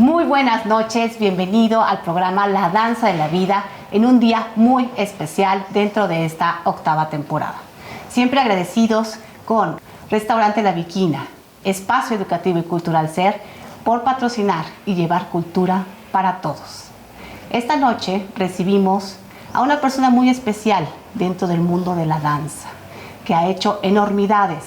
Muy buenas noches, bienvenido al programa La Danza de la Vida en un día muy especial dentro de esta 8ª temporada. Siempre agradecidos con Restaurante La Viquina, Espacio Educativo y Cultural SER, por patrocinar y llevar cultura para todos. Esta noche recibimos a una persona muy especial dentro del mundo de la danza, que ha hecho enormidades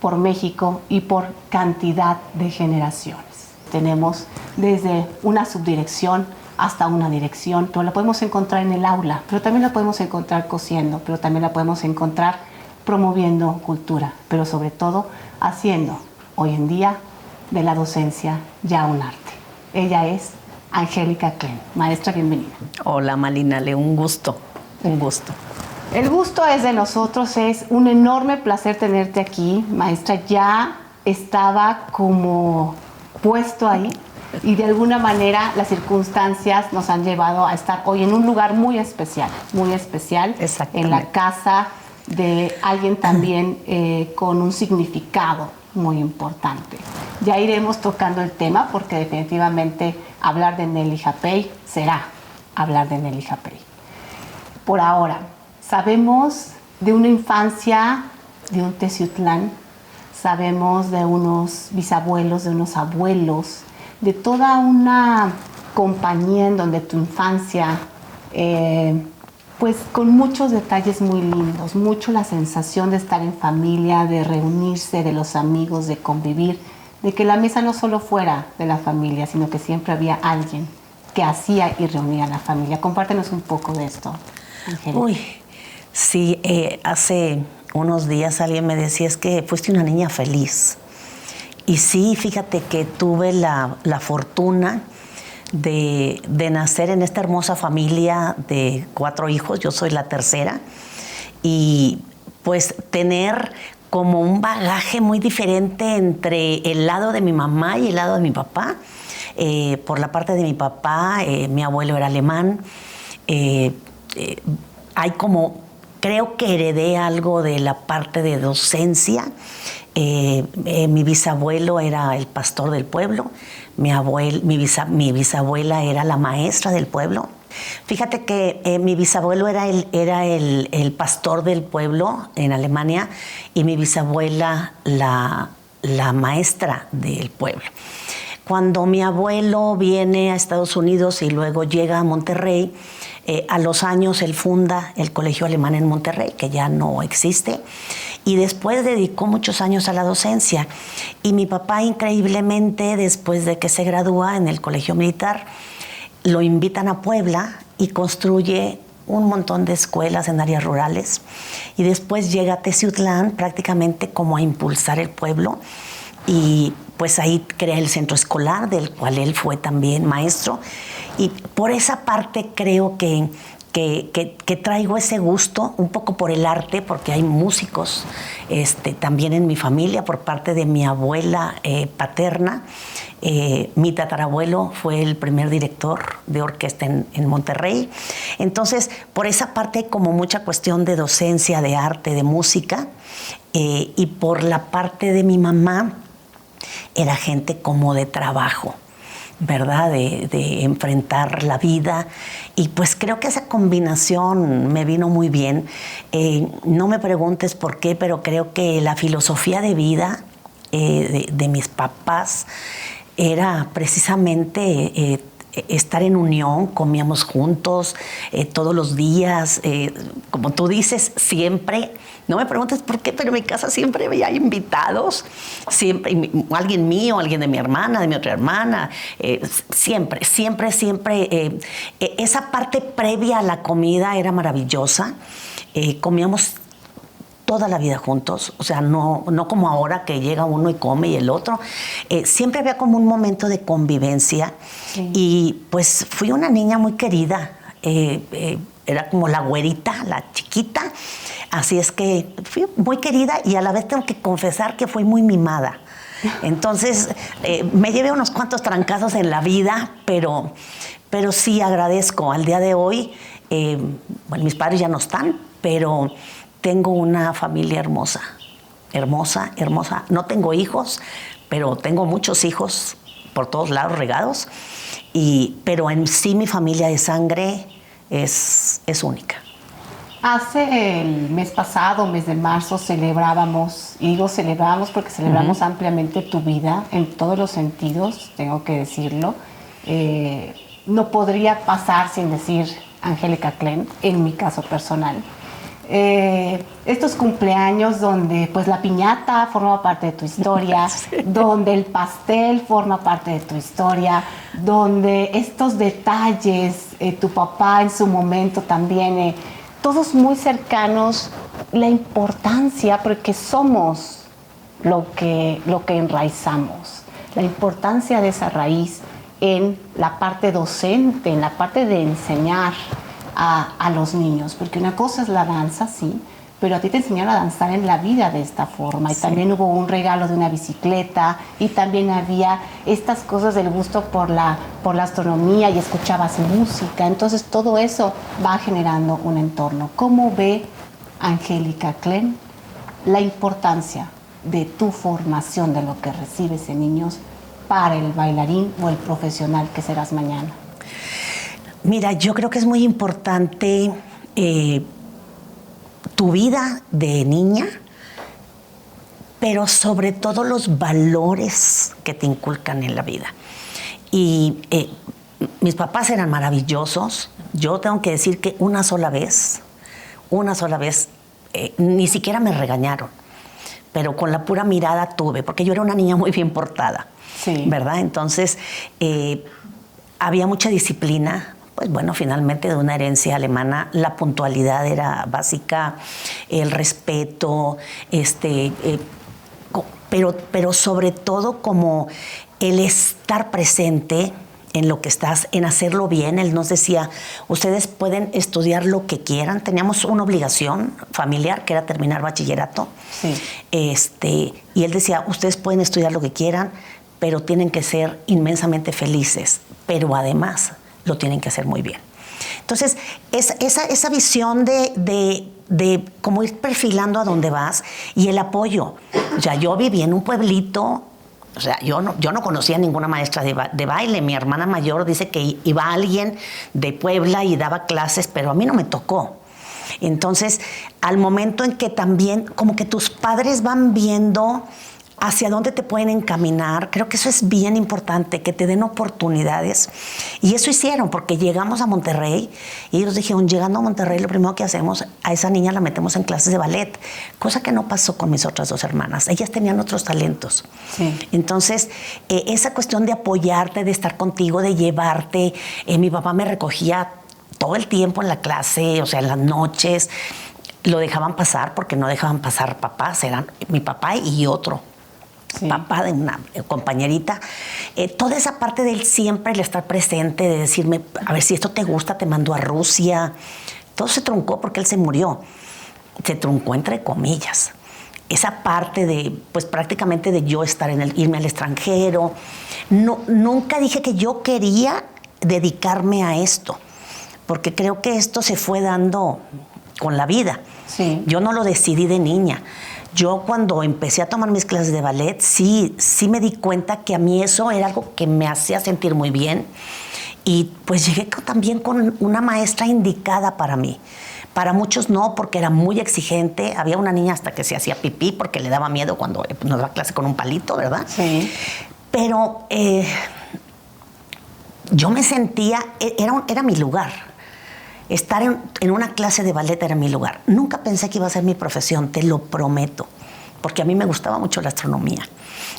por México y por cantidad de generaciones. Tenemos desde una subdirección hasta una dirección, pero la podemos encontrar en el aula, pero también la podemos encontrar cosiendo, pero también la podemos encontrar promoviendo cultura, pero sobre todo haciendo hoy en día de la docencia ya un arte. Ella es Angélica Klen. Maestra, bienvenida. Hola Malinale, un gusto, un gusto. El gusto es de nosotros, es un enorme placer tenerte aquí. Maestra, ya estaba como puesto ahí y de alguna manera las circunstancias nos han llevado a estar hoy en un lugar muy especial en la casa de alguien también con un significado muy importante. Ya iremos tocando el tema porque definitivamente hablar de Nelly Japey será hablar de Nelly Japey. Por ahora, sabemos de una infancia de un Teciutlán, sabemos de unos bisabuelos, de unos abuelos, de toda una compañía en donde tu infancia, pues con muchos detalles muy lindos, mucho la sensación de estar en familia, de reunirse, de los amigos, de convivir, de que la mesa no solo fuera de la familia, sino que siempre había alguien que hacía y reunía a la familia. Compártenos un poco de esto, Angélica. Uy, sí, hace unos días alguien me decía, es que fuiste una niña feliz. Y sí, fíjate que tuve la fortuna de nacer en esta hermosa familia de 4 hijos, yo soy la tercera, y pues tener como un bagaje muy diferente entre el lado de mi mamá y el lado de mi papá. Por la parte de mi papá, mi abuelo era alemán, hay como, creo que heredé algo de la parte de docencia. Mi bisabuelo era el pastor del pueblo, mi bisabuela era la maestra del pueblo. Fíjate que mi bisabuelo era el pastor del pueblo en Alemania y mi bisabuela la maestra del pueblo. Cuando mi abuelo viene a Estados Unidos y luego llega a Monterrey, a los años él funda el Colegio Alemán en Monterrey, que ya no existe, y después dedicó muchos años a la docencia. Y mi papá, increíblemente, después de que se gradúa en el Colegio Militar, lo invitan a Puebla y construye un montón de escuelas en áreas rurales. Y después llega a Teciutlán prácticamente como a impulsar el pueblo. Y pues ahí crea el centro escolar, del cual él fue también maestro. Y por esa parte creo que traigo ese gusto, un poco por el arte, porque hay músicos también en mi familia, por parte de mi abuela paterna. Mi tatarabuelo fue el primer director de orquesta en Monterrey. Entonces, por esa parte hay como mucha cuestión de docencia, de arte, de música. Y por la parte de mi mamá, era gente como de trabajo. ¿verdad? De enfrentar la vida. Y pues creo que esa combinación me vino muy bien. No me preguntes por qué, pero creo que la filosofía de vida de mis papás era precisamente estar en unión, comíamos juntos todos los días, como tú dices, siempre. No me preguntes por qué, pero en mi casa siempre había invitados, siempre, alguien mío, alguien de mi hermana, de mi otra hermana, siempre. Esa parte previa a la comida era maravillosa. Comíamos toda la vida juntos, o sea, no como ahora que llega uno y come y el otro. Siempre había como un momento de convivencia. Sí. Y pues fui una niña muy querida, era como la güerita, la chiquita, así es que fui muy querida y a la vez tengo que confesar que fui muy mimada. Entonces, me llevé unos cuantos trancazos en la vida, pero sí agradezco al día de hoy. Bueno, mis padres ya no están, pero tengo una familia hermosa, hermosa, hermosa. No tengo hijos, pero tengo muchos hijos por todos lados regados. Pero en sí mi familia de sangre es única. Hace el mes pasado, mes de marzo, celebrábamos, y digo celebramos porque celebramos ampliamente tu vida en todos los sentidos, tengo que decirlo. No podría pasar sin decir Angélica Klen, en mi caso personal. Estos cumpleaños donde pues la piñata forma parte de tu historia, sí. Donde el pastel forma parte de tu historia, donde estos detalles, tu papá en su momento también, todos muy cercanos, la importancia, porque somos lo que enraizamos, la importancia de esa raíz en la parte docente, en la parte de enseñar a los niños, porque una cosa es la danza, sí, pero a ti te enseñaron a danzar en la vida de esta forma. Y sí. También hubo un regalo de una bicicleta y también había estas cosas del gusto por la astronomía y escuchabas música. Entonces todo eso va generando un entorno. ¿Cómo ve Angélica Klen la importancia de tu formación, de lo que recibes en niños para el bailarín o el profesional que serás mañana? Mira, yo creo que es muy importante tu vida de niña, pero sobre todo los valores que te inculcan en la vida. Y mis papás eran maravillosos. Yo tengo que decir que una sola vez, ni siquiera me regañaron, pero con la pura mirada tuve, porque yo era una niña muy bien portada, sí. ¿Verdad? Entonces, había mucha disciplina. Pues bueno, finalmente de una herencia alemana, la puntualidad era básica, el respeto, pero sobre todo como el estar presente en lo que estás, en hacerlo bien. Él nos decía, ustedes pueden estudiar lo que quieran. Teníamos una obligación familiar que era terminar bachillerato. Sí. Y él decía, ustedes pueden estudiar lo que quieran, pero tienen que ser inmensamente felices. Pero además lo tienen que hacer muy bien. Entonces, esa visión de cómo ir perfilando a dónde vas y el apoyo. O sea, yo viví en un pueblito, o sea, yo no conocía ninguna maestra de baile. Mi hermana mayor dice que iba alguien de Puebla y daba clases, pero a mí no me tocó. Entonces, al momento en que también como que tus padres van viendo hacia dónde te pueden encaminar, creo que eso es bien importante, que te den oportunidades. Y eso hicieron, porque llegamos a Monterrey y ellos dijeron, llegando a Monterrey, lo primero que hacemos, a esa niña la metemos en clases de ballet, cosa que no pasó con mis otras dos hermanas. Ellas tenían otros talentos. Sí. Entonces, esa cuestión de apoyarte, de estar contigo, de llevarte, mi papá me recogía todo el tiempo en la clase, o sea, en las noches, lo dejaban pasar porque no dejaban pasar papás, eran mi papá y otro. Sí. Papá de una compañerita, toda esa parte de él siempre, el estar presente, de decirme, a ver si esto te gusta, te mando a Rusia. Todo se truncó porque él se murió. Se truncó entre comillas. Esa parte de, pues prácticamente de yo estar irme al extranjero. No, nunca dije que yo quería dedicarme a esto, porque creo que esto se fue dando con la vida. Sí. Yo no lo decidí de niña. yo cuando empecé a tomar mis clases de ballet, sí me di cuenta que a mí eso era algo que me hacía sentir muy bien. Y pues llegué también con una maestra indicada para mí. Para muchos no, porque era muy exigente. Había una niña hasta que se hacía pipí porque le daba miedo cuando nos daba clase con un palito, ¿verdad? Sí. Pero yo me sentía, era mi lugar. Estar en una clase de ballet era mi lugar. Nunca pensé que iba a ser mi profesión, te lo prometo. Porque a mí me gustaba mucho la astronomía.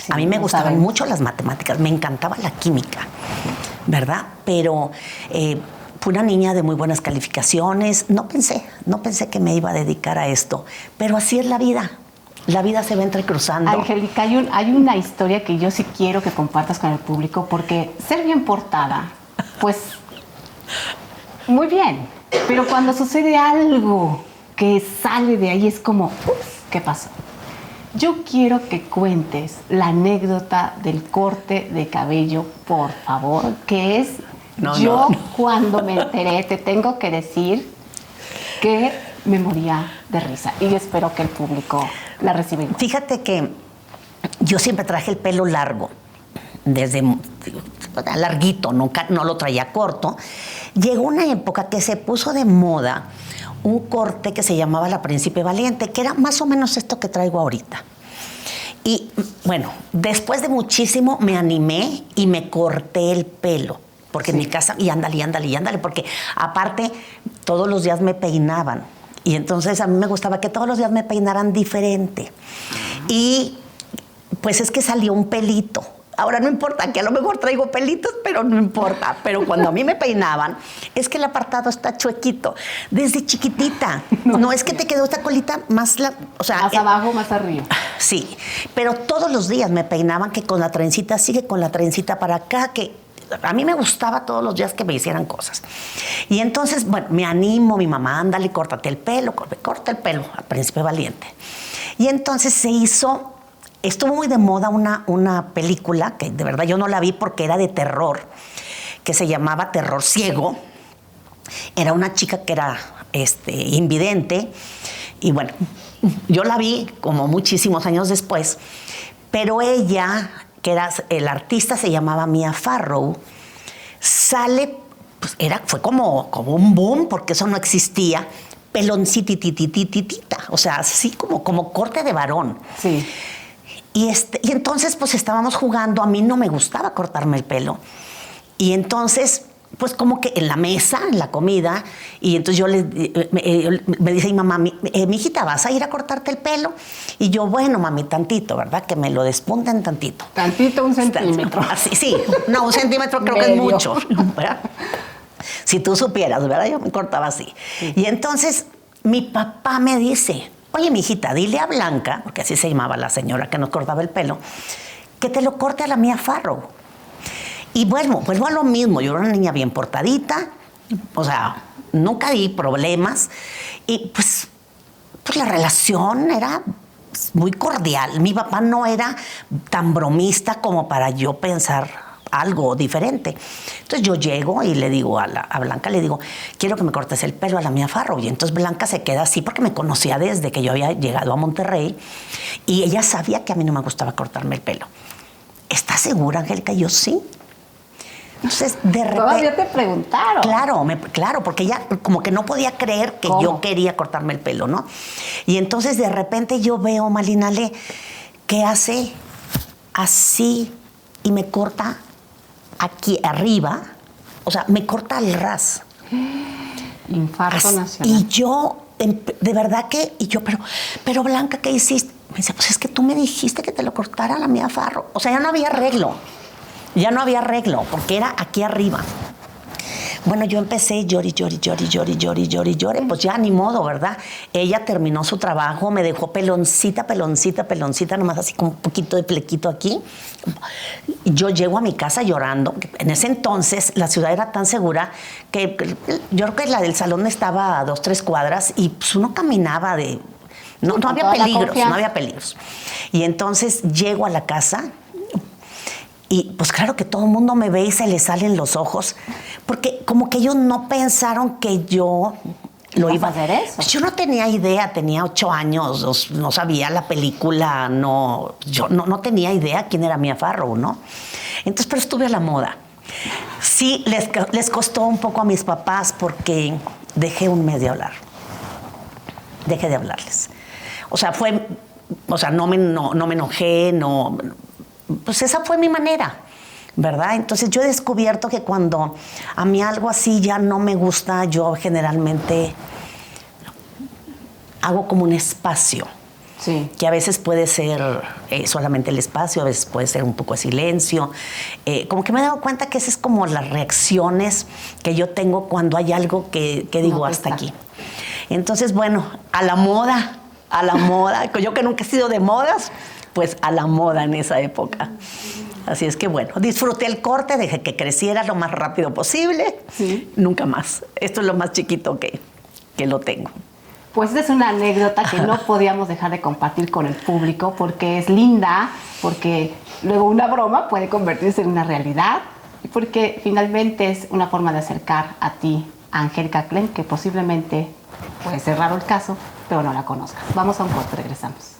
Sí, a mí me gustaban mucho las matemáticas, me encantaba la química, ¿verdad? Pero fui una niña de muy buenas calificaciones. No pensé que me iba a dedicar a esto. Pero así es la vida. La vida se va entrecruzando. Angélica, hay una historia que yo sí quiero que compartas con el público, porque ser bien portada, pues, muy bien. Pero cuando sucede algo que sale de ahí es como, ¿qué pasó? Yo quiero que cuentes la anécdota del corte de cabello, por favor, que es cuando me enteré, te tengo que decir que me moría de risa y espero que el público la reciba igual. Fíjate que yo siempre traje el pelo largo, desde larguito, nunca, no lo traía corto. Llegó una época que se puso de moda un corte que se llamaba La Príncipe Valiente, que era más o menos esto que traigo ahorita. Y bueno, después de muchísimo me animé y me corté el pelo, porque en mi casa, y ándale, porque aparte todos los días me peinaban. Y entonces a mí me gustaba que todos los días me peinaran diferente. Y pues es que salió un pelito. Ahora no importa, que a lo mejor traigo pelitos, pero no importa. Pero cuando a mí me peinaban, es que el apartado está chuequito. Desde chiquitita. No es que te quedó esta colita más... más abajo, más arriba. Sí, pero todos los días me peinaban que con la trencita, sigue con la trencita para acá, que a mí me gustaba todos los días que me hicieran cosas. Y entonces, bueno, me animo, mi mamá, ándale, córtate el pelo, corta el pelo al Príncipe Valiente. Y entonces se hizo... Estuvo muy de moda una película, que de verdad yo no la vi porque era de terror, que se llamaba Terror Ciego. Era una chica que era invidente. Y bueno, yo la vi como muchísimos años después. Pero ella, que era el artista, se llamaba Mia Farrow, sale, pues fue como un boom, porque eso no existía. Peloncititititita, o sea, así como corte de varón. Sí. Y entonces, pues estábamos jugando. A mí no me gustaba cortarme el pelo. Y entonces, pues como que en la mesa, en la comida, y entonces me dice mi mamá, mijita, ¿vas a ir a cortarte el pelo? Y yo, bueno, mami, tantito, ¿verdad? Que me lo despunten tantito. Tantito, 1 centímetro. Así, sí, no, 1 centímetro creo que es mucho, ¿verdad? Si tú supieras, ¿verdad? Yo me cortaba así. Sí. Y entonces mi papá me dice... Oye, mijita, dile a Blanca, porque así se llamaba la señora que nos cortaba el pelo, que te lo corte a la Mia Farrow. Y bueno, vuelvo a lo mismo. Yo era una niña bien portadita, o sea, nunca di problemas. Y pues la relación era muy cordial. Mi papá no era tan bromista como para yo pensar algo diferente. Entonces yo llego y le digo a Blanca, le digo, quiero que me cortes el pelo a la Mia Farrow. Y entonces Blanca se queda así porque me conocía desde que yo había llegado a Monterrey y ella sabía que a mí no me gustaba cortarme el pelo. ¿Estás segura, Angélica? Y yo, sí. Entonces, de repente... Todavía te preguntaron. Claro, porque ella como que no podía creer que yo quería cortarme el pelo, ¿no? Y entonces de repente yo veo, Malinale, que hace así y me corta aquí arriba, o sea, me corta el ras. Infarto nacional. Y yo, de verdad que, pero Blanca, ¿qué hiciste? Me dice, pues es que tú me dijiste que te lo cortara la Mia Farrow. O sea, ya no había arreglo, porque era aquí arriba. Bueno, yo empecé llore, pues ya ni modo, ¿verdad? Ella terminó su trabajo, me dejó peloncita, nomás así con un poquito de flequito aquí. Yo llego a mi casa llorando. En ese entonces la ciudad era tan segura que yo creo que la del salón estaba a 2, 3 cuadras y pues uno caminaba no había peligros. Y entonces llego a la casa. Y pues claro que todo el mundo me ve y se le salen los ojos, porque como que ellos no pensaron que yo lo ¿Vas iba a hacer eso? Pues yo no tenía idea, tenía 8 años, no sabía la película, yo no tenía idea quién era Mia Farrow, ¿no? Entonces, pero estuve a la moda. Sí, les costó un poco a mis papás porque dejé un mes de hablar. Dejé de hablarles. O sea, no me enojé, pues esa fue mi manera, ¿verdad? Entonces yo he descubierto que cuando a mí algo así ya no me gusta, yo generalmente hago como un espacio. Sí. Que a veces puede ser solamente el espacio, a veces puede ser un poco de silencio. Como que me he dado cuenta que esas es como las reacciones que yo tengo cuando hay algo que digo hasta aquí. Entonces, bueno, a la moda. Yo que nunca he sido de modas, pues a la moda en esa época. Así es que bueno, disfruté el corte, dejé que creciera lo más rápido posible. Sí. Nunca más. Esto es lo más chiquito que lo tengo. Pues es una anécdota que no podíamos dejar de compartir con el público porque es linda, porque luego una broma puede convertirse en una realidad y porque finalmente es una forma de acercar a ti a Angélica Klen, que posiblemente puede ser raro el caso, pero no la conozcas. Vamos a un corte, regresamos.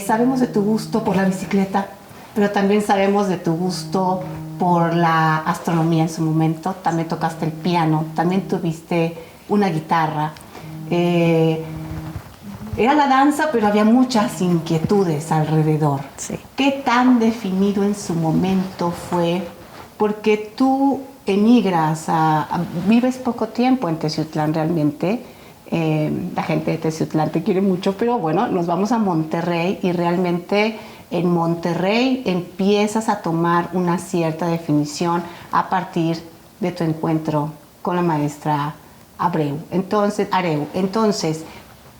Sabemos de tu gusto por la bicicleta, pero también sabemos de tu gusto por la astronomía en su momento. También tocaste el piano, también tuviste una guitarra. Era la danza, pero había muchas inquietudes alrededor. Sí. ¿Qué tan definido en su momento fue? Porque tú emigras, vives poco tiempo en Teciutlán realmente. La gente de Teciutlán te quiere mucho, pero bueno, nos vamos a Monterrey y realmente en Monterrey empiezas a tomar una cierta definición a partir de tu encuentro con la maestra Areu. Entonces,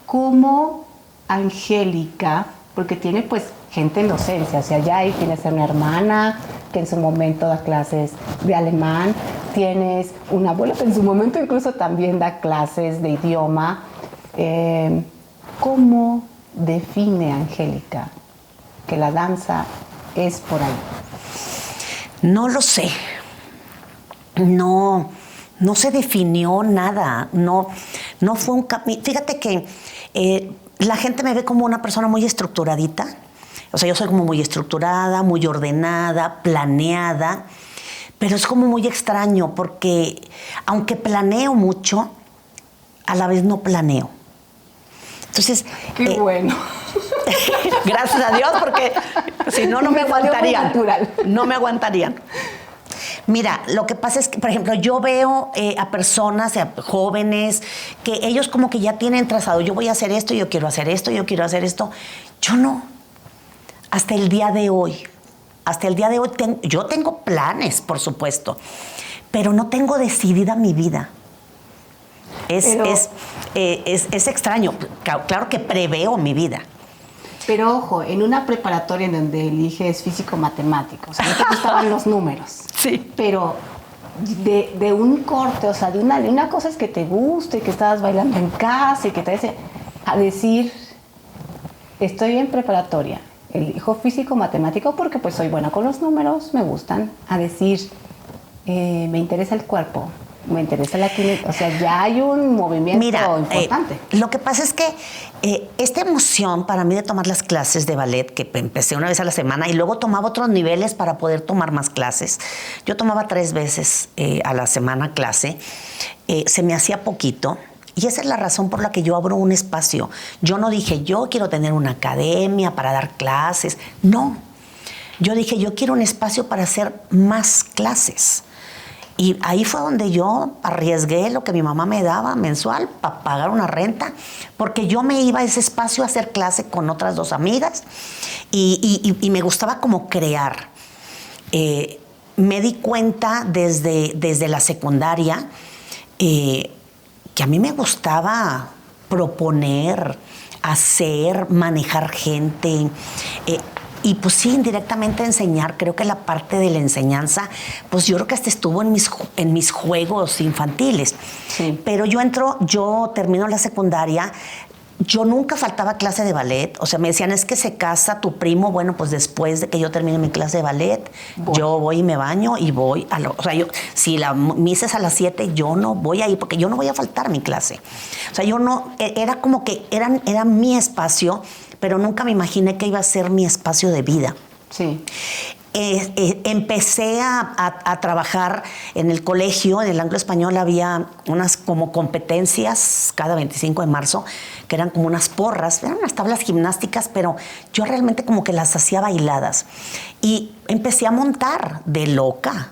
¿cómo Angélica, porque tiene pues gente en docencia, o sea, ya ahí tienes a una hermana que en su momento da clases de alemán, tienes una abuela que en su momento incluso también da clases de idioma. ¿Cómo define Angélica que la danza es por ahí? No lo sé. No se definió nada. No fue un camino. Fíjate que la gente me ve como una persona muy estructuradita. O sea, yo soy como muy estructurada, muy ordenada, planeada, pero es como muy extraño porque aunque planeo mucho, a la vez no planeo. Entonces... ¡Qué bueno! Gracias a Dios, porque si no, no me aguantarían. No me aguantarían. Mira, lo que pasa es que, por ejemplo, yo veo a personas, a jóvenes, que ellos como que ya tienen trazado, yo voy a hacer esto, yo quiero hacer esto, yo quiero hacer esto. Yo no. Hasta el día de hoy. Yo tengo planes, por supuesto, pero no tengo decidida mi vida. Es extraño. Claro que preveo mi vida. Pero ojo, en una preparatoria en donde eliges físico-matemático, o sea, no te gustaban los números. Sí. Pero de un corte, o sea, de una cosa es que te guste, que estabas bailando en casa y que te hace a decir, estoy en preparatoria, elijo físico-matemático porque pues soy buena con los números, me gustan, a decir, me interesa el cuerpo, me interesa la química, o sea, ya hay un movimiento importante. Lo que pasa es que esta emoción para mí de tomar las clases de ballet, que empecé una vez a la semana y luego tomaba otros niveles para poder tomar más clases. Yo tomaba 3 veces a la semana clase, se me hacía poquito. Y esa es la razón por la que yo abro un espacio. Yo no dije, yo quiero tener una academia para dar clases. No. Yo dije, yo quiero un espacio para hacer más clases. Y ahí fue donde yo arriesgué lo que mi mamá me daba mensual para pagar una renta, porque yo me iba a ese espacio a hacer clase con otras 2 amigas y me gustaba como crear. Me di cuenta desde la secundaria que a mí me gustaba proponer, hacer, manejar gente. y pues sí, indirectamente enseñar. Creo que la parte de la enseñanza, pues yo creo que hasta estuvo en mis juegos infantiles. Sí. Pero yo termino la secundaria. Yo nunca faltaba clase de ballet. O sea, me decían, es que se casa tu primo. Bueno, pues después de que yo termine mi clase de ballet, yo voy y me baño y voy o sea, si la misa es a las 7, yo no voy a ir porque yo no voy a faltar a mi clase. O sea, yo no, era como que era mi espacio, pero nunca me imaginé que iba a ser mi espacio de vida. Sí. Empecé a trabajar en el colegio. En el anglo-español había unas como competencias cada 25 de marzo, que eran como unas porras, eran unas tablas gimnásticas, pero yo realmente como que las hacía bailadas. Y empecé a montar de loca.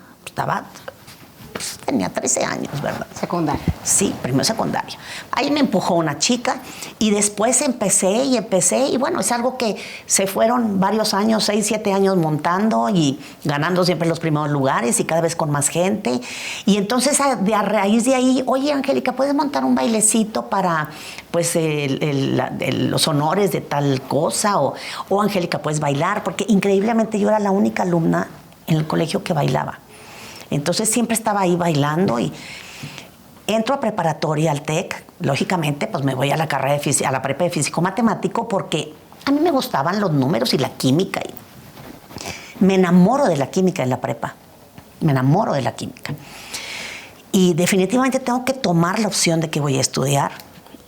Tenía 13 años, ¿verdad? Secundaria. Sí, primero secundaria. Ahí me empujó una chica y después empecé y bueno, es algo que se fueron varios años, 6, 7 años montando y ganando siempre los primeros lugares y cada vez con más gente. Y entonces a raíz de ahí, oye, Angélica, ¿puedes montar un bailecito para pues los honores de tal cosa? O Angélica, ¿puedes bailar? Porque increíblemente yo era la única alumna en el colegio que bailaba. Entonces siempre estaba ahí bailando y entro a preparatoria al TEC. Lógicamente, pues me voy a la carrera a la prepa de físico-matemático porque a mí me gustaban los números y la química. Y me enamoro de la química en la prepa. Me enamoro de la química. Y definitivamente tengo que tomar la opción de que voy a estudiar.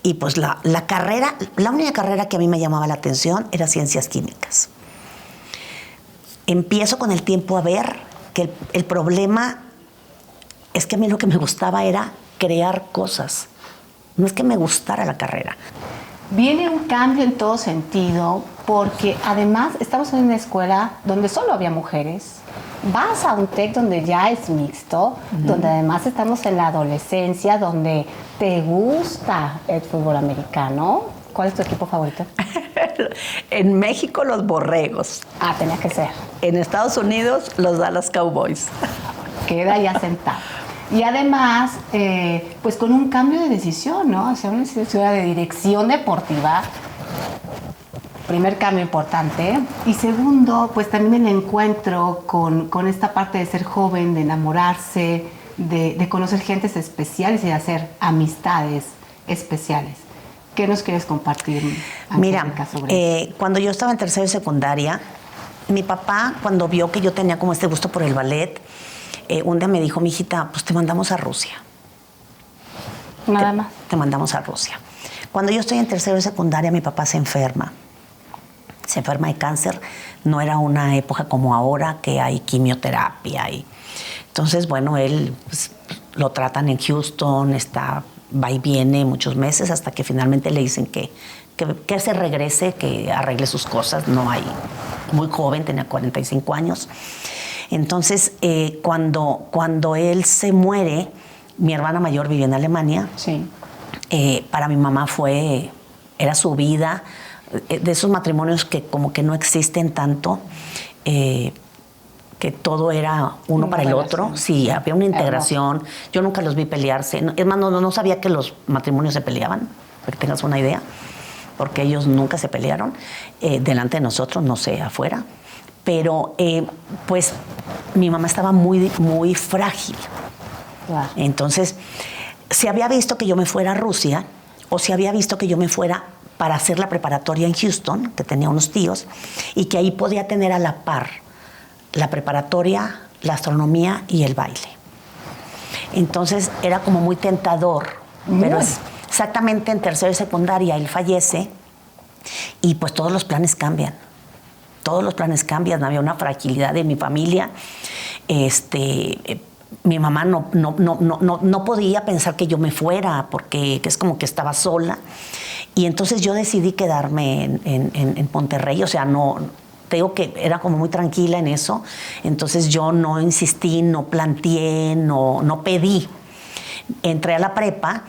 Y pues la única carrera que a mí me llamaba la atención era ciencias químicas. Empiezo con el tiempo a ver que el problema es que a mí lo que me gustaba era crear cosas. No es que me gustara la carrera. Viene un cambio en todo sentido porque además estamos en una escuela donde solo había mujeres. Vas a un TEC donde ya es mixto, donde además estamos en la adolescencia, donde te gusta el fútbol americano. ¿Cuál es tu equipo favorito? En México, los Borregos. Tenía que ser. En Estados Unidos, los Dallas Cowboys. Queda ya sentado. Y además, pues con un cambio de decisión, ¿no? O sea, una decisión de dirección deportiva. Primer cambio importante. Y segundo, pues también el encuentro con esta parte de ser joven, de enamorarse, de conocer gentes especiales y de hacer amistades especiales. ¿Qué nos quieres compartir, Angélica, Mira, sobre eso? cuando yo estaba en tercero de secundaria, mi papá, cuando vio que yo tenía como este gusto por el ballet, un día me dijo, mijita, pues te mandamos a Rusia. Nada más. Te mandamos a Rusia. Cuando yo estoy en tercero de secundaria, mi papá se enferma. Se enferma de cáncer. No era una época como ahora, que hay quimioterapia. Entonces, bueno, él pues, lo tratan en Houston, va y viene muchos meses hasta que finalmente le dicen que se regrese, que arregle sus cosas. No hay, muy joven, tenía 45 años. Entonces, cuando él se muere, mi hermana mayor vivía en Alemania. Sí. Para mi mamá era su vida, de esos matrimonios que como que no existen tanto, que todo era uno para el otro. Sí, había una integración. Yo nunca los vi pelearse. Es más, no sabía que los matrimonios se peleaban, para que tengas una idea, porque ellos nunca se pelearon delante de nosotros, no sé, afuera. Pero, pues, mi mamá estaba muy, muy frágil. Wow. Entonces, se había visto que yo me fuera a Rusia, o se había visto que yo me fuera para hacer la preparatoria en Houston, que tenía unos tíos, y que ahí podía tener a la par la preparatoria, la astronomía y el baile. Entonces era como muy tentador, pero exactamente en tercero y secundaria él fallece y pues todos los planes cambian. Todos los planes cambian, había una fragilidad en mi familia. Mi mamá no podía pensar que yo me fuera porque es como que estaba sola. Y entonces yo decidí quedarme en Monterrey, o sea, te digo que era como muy tranquila en eso, entonces yo no insistí, no planteé, no pedí. Entré a la prepa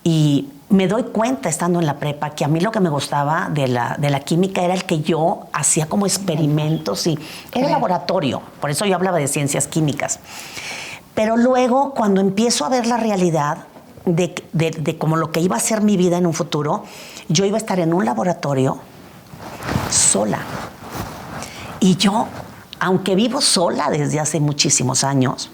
y me doy cuenta estando en la prepa que a mí lo que me gustaba de la química era el que yo hacía como experimentos y era el laboratorio, por eso yo hablaba de ciencias químicas. Pero luego cuando empiezo a ver la realidad de como lo que iba a ser mi vida en un futuro, yo iba a estar en un laboratorio sola. Y yo, aunque vivo sola desde hace muchísimos años,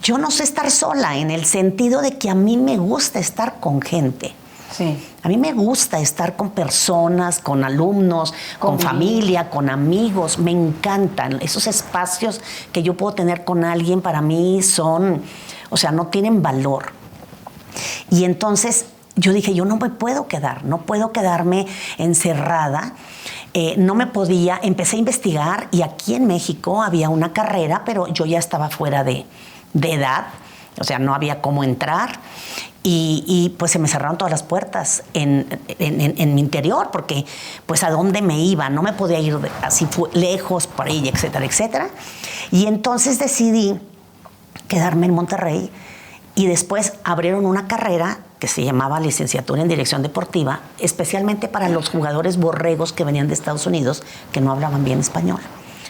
yo no sé estar sola en el sentido de que a mí me gusta estar con gente. Sí. A mí me gusta estar con personas, con alumnos, con familia, con amigos. Me encantan esos espacios que yo puedo tener con alguien. Para mí son, o sea, no tienen valor. Y entonces yo dije, yo no me puedo quedar, no puedo quedarme encerrada. No me podía, empecé a investigar y aquí en México había una carrera, pero yo ya estaba fuera de edad, o sea, no había cómo entrar. Y pues se me cerraron todas las puertas en mi interior, porque pues a dónde me iba, no me podía ir así lejos por ahí, etcétera, etcétera. Y entonces decidí quedarme en Monterrey y después abrieron una carrera que se llamaba Licenciatura en Dirección Deportiva, especialmente para los jugadores borregos que venían de Estados Unidos, que no hablaban bien español,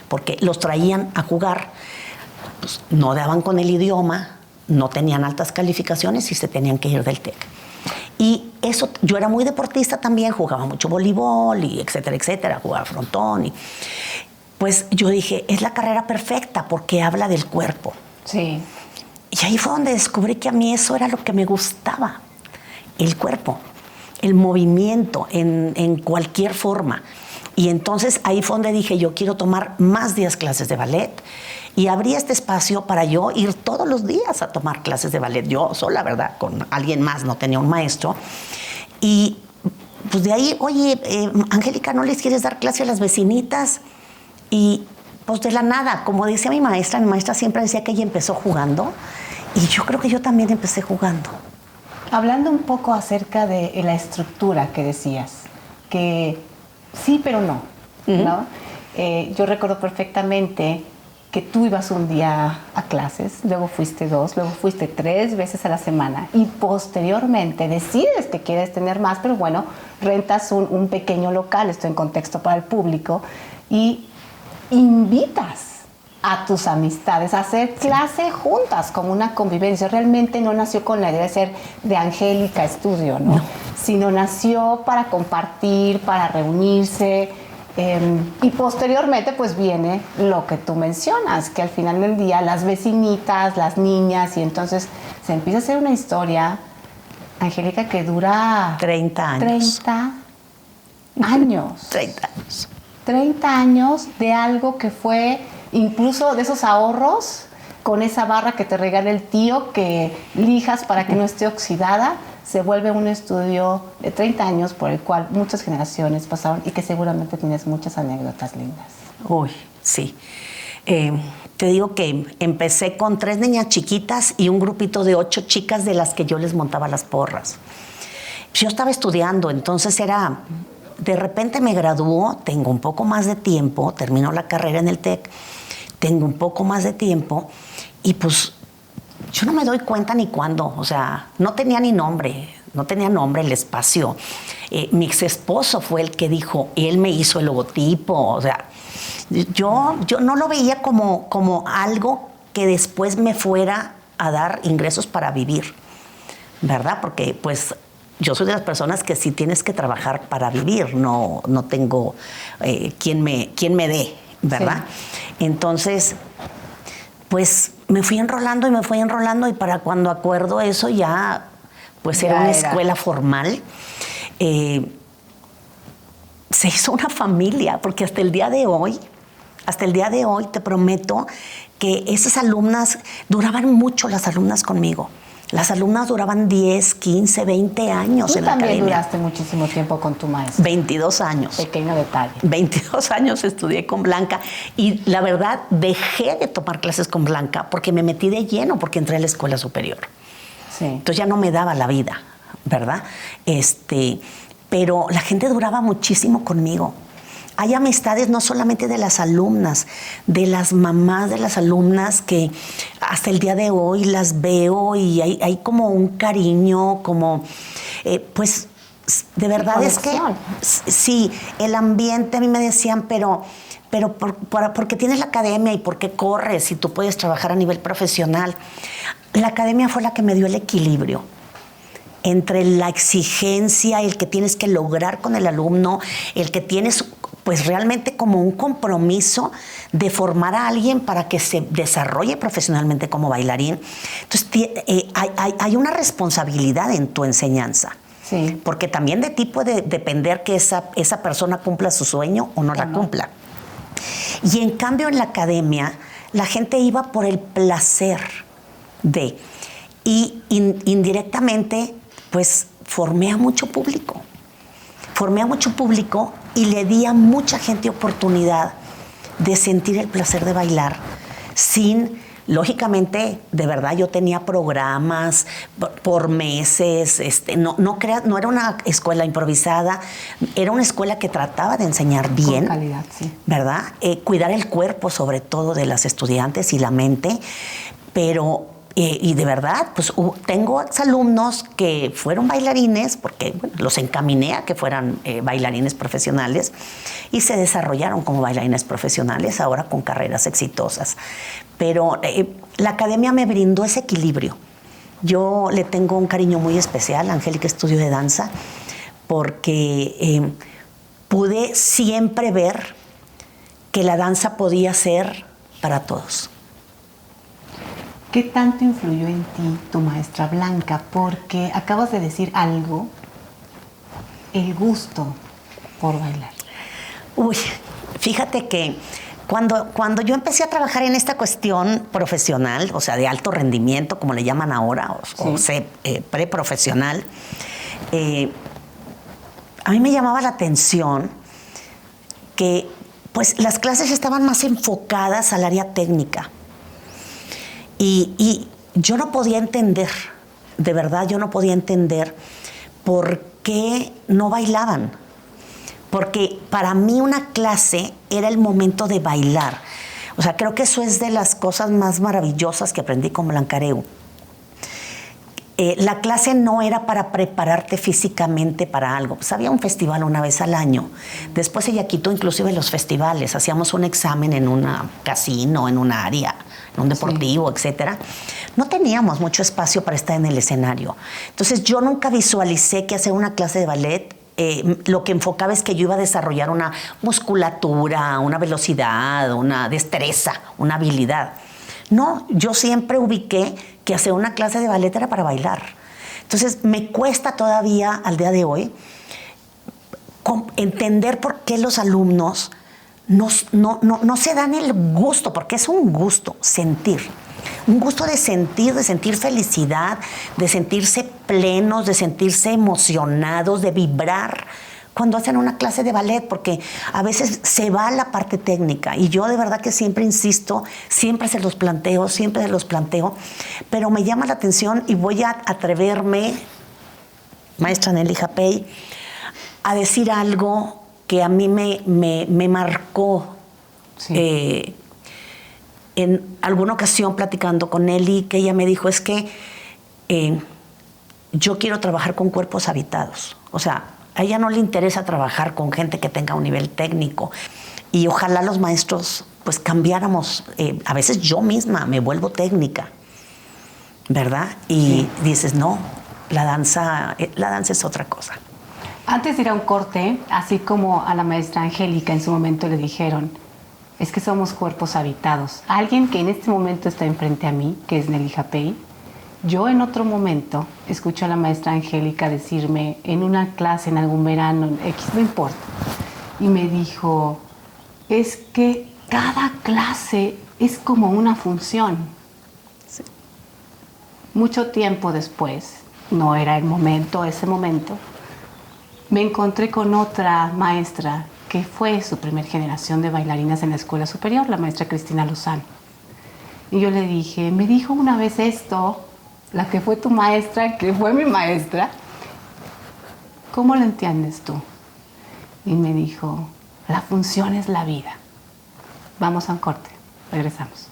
porque los traían a jugar, pues, no daban con el idioma, no tenían altas calificaciones y se tenían que ir del TEC. Y eso, yo era muy deportista también, jugaba mucho voleibol y etcétera, etcétera, jugaba frontón. Pues yo dije, es la carrera perfecta porque habla del cuerpo. Sí. Y ahí fue donde descubrí que a mí eso era lo que me gustaba, el cuerpo, el movimiento en cualquier forma. Y entonces ahí fue donde dije, yo quiero tomar más 10 clases de ballet. Y abrí este espacio para yo ir todos los días a tomar clases de ballet. Yo sola, ¿verdad? Con alguien más, no tenía un maestro. Y pues de ahí, oye, Angélica, ¿no les quieres dar clase a las vecinitas? Y pues de la nada, como decía mi maestra siempre decía que ella empezó jugando. Y yo creo que yo también empecé jugando. Hablando un poco acerca de la estructura que decías, que sí, pero no, ¿no? Yo recuerdo perfectamente que tú ibas un día a clases, luego fuiste 2, luego fuiste 3 veces a la semana y posteriormente decides que quieres tener más, pero bueno, rentas un pequeño local, esto en contexto para el público, y invitas a tus amistades a hacer clase juntas, como una convivencia. Realmente no nació con la idea de ser de Angélica Estudio, ¿no? Sino nació para compartir, para reunirse. Y posteriormente pues viene lo que tú mencionas, que al final del día las vecinitas, las niñas, y entonces se empieza a hacer una historia, Angélica, que dura 30 años. 30 años. 30 años. 30 años de algo que fue incluso de esos ahorros, con esa barra que te regala el tío que lijas para que no esté oxidada. Se vuelve un estudio de 30 años por el cual muchas generaciones pasaron y que seguramente tienes muchas anécdotas lindas. Uy, sí. Te digo que empecé con 3 niñas chiquitas y un grupito de 8 chicas de las que yo les montaba las porras. Yo estaba estudiando, entonces de repente me graduó, tengo un poco más de tiempo, termino la carrera en el TEC, tengo un poco más de tiempo y pues yo no me doy cuenta ni cuándo, o sea, no tenía nombre el espacio. Mi ex esposo fue el que dijo, y él me hizo el logotipo, o sea, yo no lo veía como algo que después me fuera a dar ingresos para vivir, ¿verdad? Porque pues yo soy de las personas que sí tienes que trabajar para vivir, no tengo quien me dé, ¿verdad? Sí. Entonces, pues me fui enrolando y para cuando acuerdo eso ya, pues era una escuela formal. Se hizo una familia, porque hasta el día de hoy te prometo que esas alumnas, duraban mucho las alumnas conmigo. Las alumnas duraban 10, 15, 20 años en la academia. Tú también duraste muchísimo tiempo con tu maestra. 22 años. Pequeño detalle. 22 años estudié con Blanca y la verdad dejé de tomar clases con Blanca porque me metí de lleno porque entré a la escuela superior. Sí. Entonces ya no me daba la vida, ¿verdad? Pero la gente duraba muchísimo conmigo. Hay amistades no solamente de las alumnas, de las mamás de las alumnas que hasta el día de hoy las veo y hay como un cariño, como pues de verdad es que sí, el ambiente, a mí me decían, pero ¿por qué tienes la academia y por qué corres si tú puedes trabajar a nivel profesional? La academia fue la que me dio el equilibrio entre la exigencia, el que tienes que lograr con el alumno, el que tienes pues realmente como un compromiso de formar a alguien para que se desarrolle profesionalmente como bailarín. Entonces hay una responsabilidad en tu enseñanza. Sí. Porque también de ti puede depender que esa persona cumpla su sueño o no la cumpla. Y en cambio en la academia la gente iba por el placer de, y indirectamente pues formé a mucho público y le di a mucha gente oportunidad de sentir el placer de bailar sin, lógicamente, de verdad yo tenía programas por meses, no era una escuela improvisada, era una escuela que trataba de enseñar bien, con calidad, sí, ¿verdad? Cuidar el cuerpo sobre todo de las estudiantes y la mente, pero y de verdad, pues tengo exalumnos que fueron bailarines, porque bueno, los encaminé a que fueran bailarines profesionales y se desarrollaron como bailarines profesionales, ahora con carreras exitosas. Pero la academia me brindó ese equilibrio. Yo le tengo un cariño muy especial a Angélica Estudio de Danza, porque pude siempre ver que la danza podía ser para todos. ¿Qué tanto influyó en ti tu maestra Blanca? Porque acabas de decir algo, el gusto por bailar. Uy, fíjate que cuando yo empecé a trabajar en esta cuestión profesional, o sea, de alto rendimiento, como le llaman ahora, o preprofesional, a mí me llamaba la atención que pues, las clases estaban más enfocadas al área técnica. Y yo no podía entender, de verdad yo no podía entender por qué no bailaban. Porque para mí una clase era el momento de bailar. O sea, creo que eso es de las cosas más maravillosas que aprendí con Blancareu. La clase no era para prepararte físicamente para algo. Pues había un festival una vez al año. Después ella quitó inclusive los festivales. Hacíamos un examen en un casino, en un área, en un deportivo, etcétera. No teníamos mucho espacio para estar en el escenario. Entonces yo nunca visualicé que hacer una clase de ballet lo que enfocaba es que yo iba a desarrollar una musculatura, una velocidad, una destreza, una habilidad. No, yo siempre ubiqué que hacer una clase de ballet era para bailar. Entonces me cuesta todavía al día de hoy entender por qué los alumnos no se dan el gusto, porque es un gusto sentir. Un gusto de sentir felicidad, de sentirse plenos, de sentirse emocionados, de vibrar cuando hacen una clase de ballet, porque a veces se va la parte técnica y yo de verdad que siempre insisto, siempre se los planteo, pero me llama la atención y voy a atreverme, maestra Nelly Japey, a decir algo que a mí me marcó. Sí. En alguna ocasión platicando con Nelly, que ella me dijo, es que yo quiero trabajar con cuerpos habitados. O sea, a ella no le interesa trabajar con gente que tenga un nivel técnico. Y ojalá los maestros pues cambiáramos. A veces yo misma me vuelvo técnica, ¿verdad? Y dices, no, la danza es otra cosa. Antes de ir a un corte, así como a la maestra Angélica en su momento le dijeron, es que somos cuerpos habitados. Alguien que en este momento está enfrente a mí, que es Nelly Japey, yo en otro momento escucho a la maestra Angélica decirme en una clase, en algún verano, X, no importa, y me dijo, es que cada clase es como una función. Sí. Mucho tiempo después, no era el momento, ese momento, me encontré con otra maestra que fue su primer generación de bailarinas en la escuela superior, la maestra Cristina Lozano. Y yo le dije, me dijo una vez esto, la que fue tu maestra, que fue mi maestra, ¿cómo lo entiendes tú? Y me dijo, la función es la vida. Vamos a un corte, regresamos.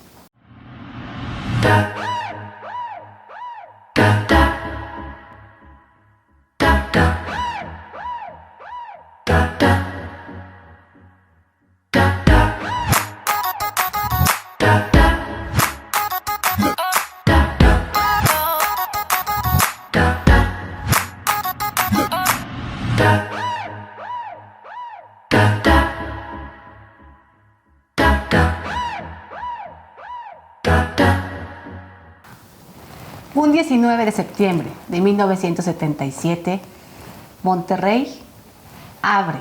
19 de septiembre de 1977, Monterrey abre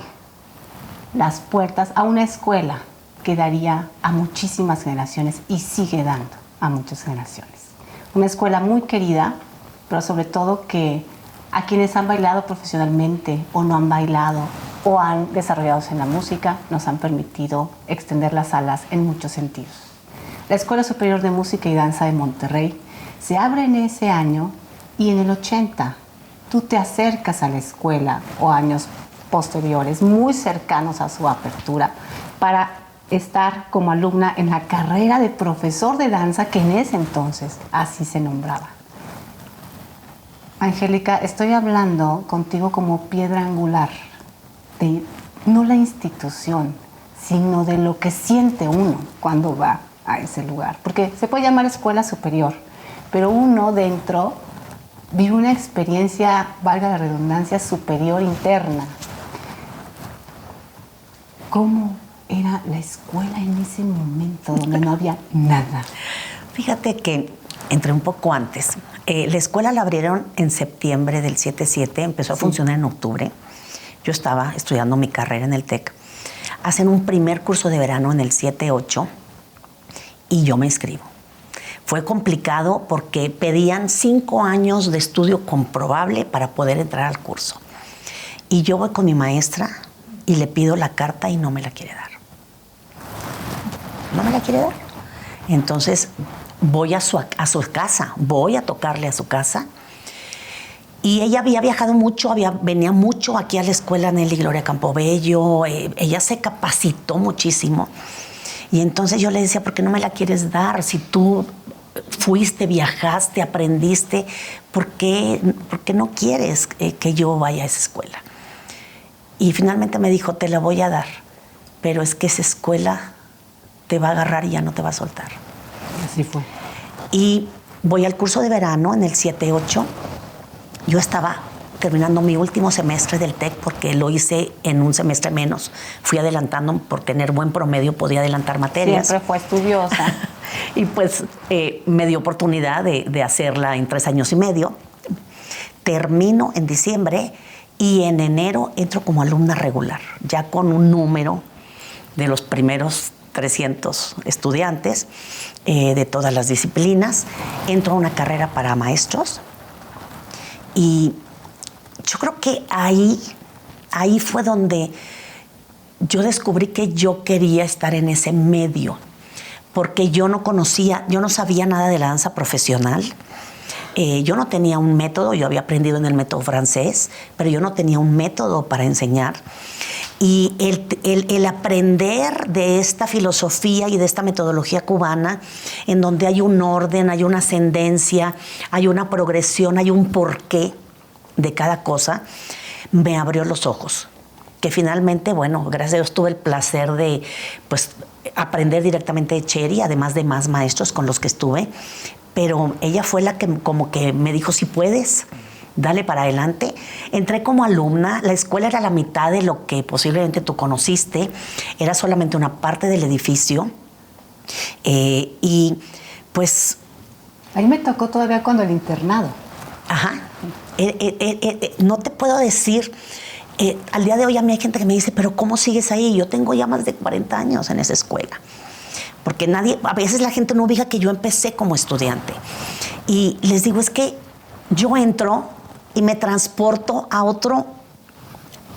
las puertas a una escuela que daría a muchísimas generaciones y sigue dando a muchas generaciones. Una escuela muy querida, pero sobre todo que a quienes han bailado profesionalmente o no han bailado o han desarrollado en la música nos han permitido extender las alas en muchos sentidos. La Escuela Superior de Música y Danza de Monterrey se abre en ese año y en el 80 tú te acercas a la escuela o años posteriores, muy cercanos a su apertura, para estar como alumna en la carrera de profesor de danza, que en ese entonces así se nombraba. Angélica, estoy hablando contigo como piedra angular de no la institución, sino de lo que siente uno cuando va a ese lugar. Porque se puede llamar escuela superior, pero uno dentro vive una experiencia, valga la redundancia, superior interna. ¿Cómo era la escuela en ese momento donde no había nada? Fíjate que entré un poco antes. La escuela la abrieron en septiembre del 77, empezó a funcionar en octubre. Yo estaba estudiando mi carrera en el TEC. Hacen un primer curso de verano en el 7-8 y yo me inscribo. Fue complicado porque pedían 5 años de estudio comprobable para poder entrar al curso. Y yo voy con mi maestra y le pido la carta y no me la quiere dar. No me la quiere dar. Entonces voy a su casa, voy a tocarle a su casa. Y ella había viajado mucho, venía mucho aquí a la escuela Nelly Gloria Campobello. Ella se capacitó muchísimo. Y entonces yo le decía, ¿por qué no me la quieres dar? Si tú fuiste, viajaste, aprendiste, ¿por qué no quieres que yo vaya a esa escuela? Y finalmente me dijo, te la voy a dar, pero es que esa escuela te va a agarrar y ya no te va a soltar. Así fue. Y voy al curso de verano en el 7-8. Yo estaba terminando mi último semestre del TEC porque lo hice en un semestre menos. Fui adelantando, por tener buen promedio podía adelantar materias. Siempre fue estudiosa. Y pues me dio oportunidad de hacerla en 3 años y medio. Termino en diciembre y en enero entro como alumna regular, ya con un número de los primeros 300 estudiantes de todas las disciplinas. Entro a una carrera para maestros y yo creo que ahí fue donde yo descubrí que yo quería estar en ese medio, porque yo no sabía nada de la danza profesional. Yo no tenía un método, yo había aprendido en el método francés, pero yo no tenía un método para enseñar. Y el aprender de esta filosofía y de esta metodología cubana, en donde hay un orden, hay una ascendencia, hay una progresión, hay un porqué de cada cosa, me abrió los ojos. Que finalmente, bueno, gracias a Dios tuve el placer de aprender directamente de Cheri, además de más maestros con los que estuve. Pero ella fue la que como que me dijo, si puedes, dale para adelante. Entré como alumna, la escuela era la mitad de lo que posiblemente tú conociste, era solamente una parte del edificio. Y pues... Ahí me tocó todavía cuando el internado. Ajá. No te puedo decir... al día de hoy a mí hay gente que me dice, pero ¿cómo sigues ahí? Yo tengo ya más de 40 años en esa escuela. Porque a veces la gente no ubica que yo empecé como estudiante. Y les digo, es que yo entro y me transporto a otro,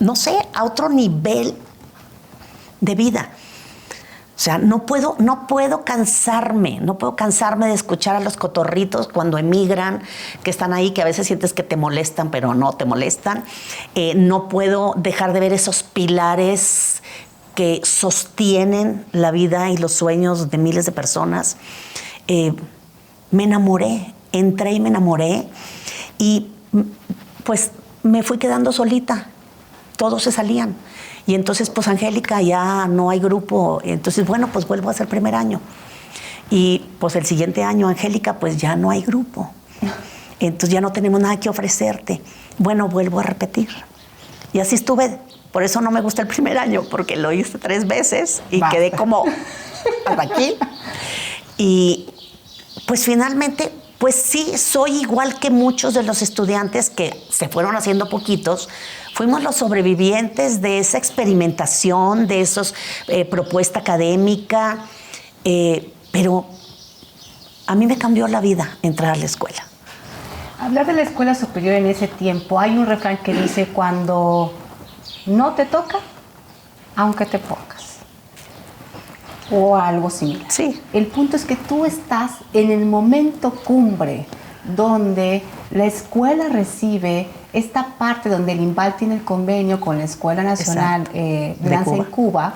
no sé, a otro nivel de vida. O sea, no puedo cansarme de escuchar a los cotorritos cuando emigran, que están ahí, que a veces sientes que te molestan, pero no te molestan. No puedo dejar de ver esos pilares que sostienen la vida y los sueños de miles de personas. Me enamoré, entré y me enamoré y pues me fui quedando solita, todos se salían. Y entonces pues Angélica, ya no hay grupo, entonces bueno, pues vuelvo a hacer primer año. Y pues el siguiente año, Angélica, pues ya no hay grupo, entonces ya no tenemos nada que ofrecerte. Bueno, vuelvo a repetir. Y así estuve. Por eso no me gusta el primer año, porque lo hice 3 veces y quedé como hasta aquí. Y pues finalmente Pues sí, soy igual que muchos de los estudiantes que se fueron haciendo poquitos. Fuimos los sobrevivientes de esa experimentación, de esos propuesta académica, pero a mí me cambió la vida entrar a la escuela. Hablar de la escuela superior en ese tiempo, hay un refrán que dice: cuando no te toca, aunque te pongas, o algo similar. Sí. El punto es que tú estás en el momento cumbre donde la escuela recibe esta parte donde el INVAL tiene el convenio con la Escuela Nacional de Danza en Cuba,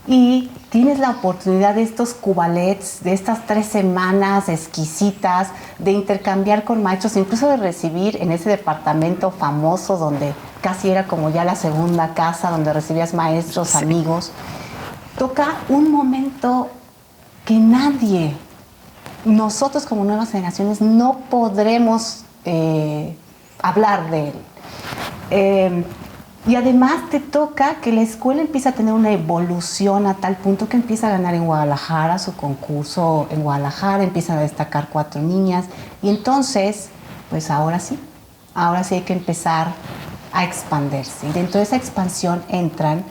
y tienes la oportunidad de estos Cubalets, de estas 3 semanas exquisitas, de intercambiar con maestros, incluso de recibir en ese departamento famoso donde casi era como ya la segunda casa, donde recibías maestros, sí, amigos. Toca un momento que nadie, nosotros como nuevas generaciones, no podremos hablar de él. Y además te toca que la escuela empieza a tener una evolución a tal punto que empieza a ganar en Guadalajara su concurso en Guadalajara, empiezan a destacar 4 niñas, y entonces, pues ahora sí hay que empezar a expandirse. Y dentro de esa expansión entran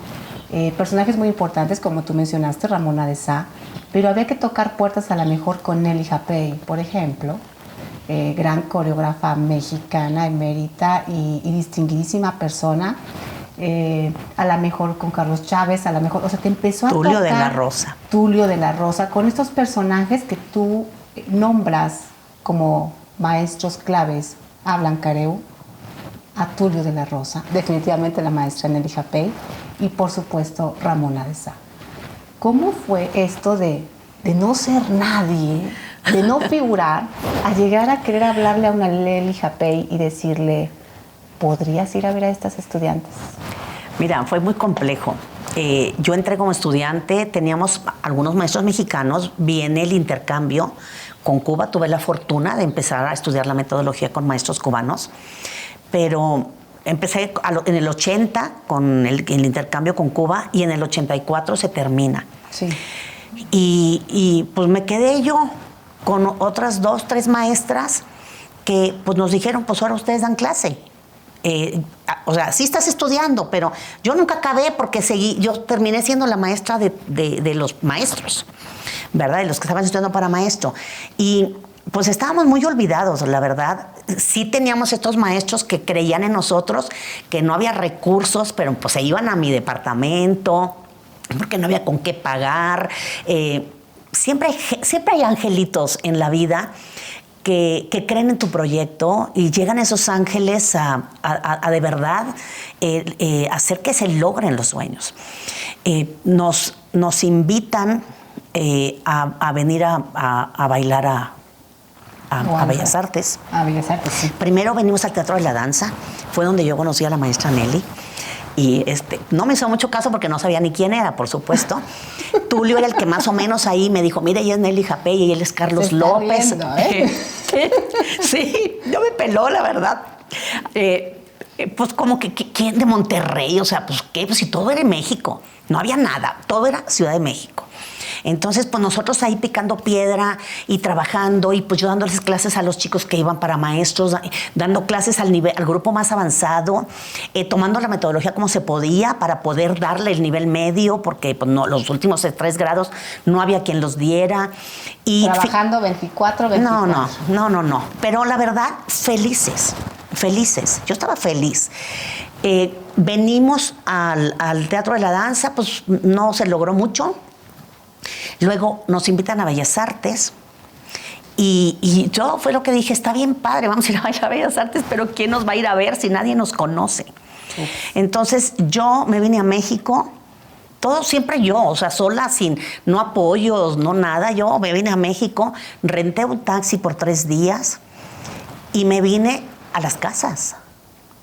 personajes muy importantes, como tú mencionaste, Ramona de Sá, pero había que tocar puertas a la mejor con Nelly Japey, por ejemplo, gran coreógrafa mexicana, emérita y distinguidísima persona, a la mejor con Carlos Chávez, a la mejor, o sea, te empezó a Tulio tocar de la Rosa. Tulio de la Rosa, con estos personajes que tú nombras como maestros claves, a Blancareu, a Tulio de la Rosa, definitivamente la maestra Nelly Japey, y por supuesto Ramona de Sá. ¿Cómo fue esto de no ser nadie, de no figurar, a llegar a querer hablarle a una Nelly Japey y decirle: ¿podrías ir a ver a estas estudiantes? Mira, fue muy complejo. Yo entré como estudiante, teníamos algunos maestros mexicanos, viene el intercambio con Cuba, tuve la fortuna de empezar a estudiar la metodología con maestros cubanos, pero empecé en el 80 con el intercambio con Cuba y en el 84 se termina. Sí. Y pues me quedé yo con otras 2, 3 maestras que pues nos dijeron: pues ahora ustedes dan clase. O sea, sí estás estudiando, pero yo nunca acabé porque yo terminé siendo la maestra de los maestros, ¿verdad? De los que estaban estudiando para maestro. Y pues estábamos muy olvidados, la verdad. Sí teníamos estos maestros que creían en nosotros, que no había recursos, pero pues se iban a mi departamento porque no había con qué pagar. Siempre hay angelitos en la vida que creen en tu proyecto y llegan esos ángeles a de verdad hacer que se logren los sueños. Nos invitan a venir a bailar a Bellas Artes. A Bellas Artes, sí. Primero venimos al Teatro de la Danza, fue donde yo conocí a la maestra Nelly. Y no me hizo mucho caso porque no sabía ni quién era, por supuesto. Tulio era el que más o menos ahí me dijo: mire, ella es Nelly Japey y él es Carlos López. Viendo, Sí, no me peló, la verdad. Pues como que ¿quién de Monterrey? O sea, pues qué, pues si todo era en México. No había nada, todo era Ciudad de México. Entonces, pues nosotros ahí picando piedra y trabajando, y pues yo dándoles clases a los chicos que iban para maestros, dando clases al grupo más avanzado, tomando la metodología como se podía para poder darle el nivel medio, porque pues, no, los últimos 3 grados no había quien los diera. Y trabajando 24. No. Pero la verdad, felices. Yo estaba feliz. Venimos al Teatro de la Danza, pues no se logró mucho. Luego nos invitan a Bellas Artes y yo fue lo que dije: está bien padre, vamos a ir a bailar a Bellas Artes, pero ¿quién nos va a ir a ver si nadie nos conoce? Entonces yo me vine a México, todo siempre yo, o sea, sola, no apoyos, no nada. Yo me vine a México, renté un taxi por 3 días y me vine a las casas.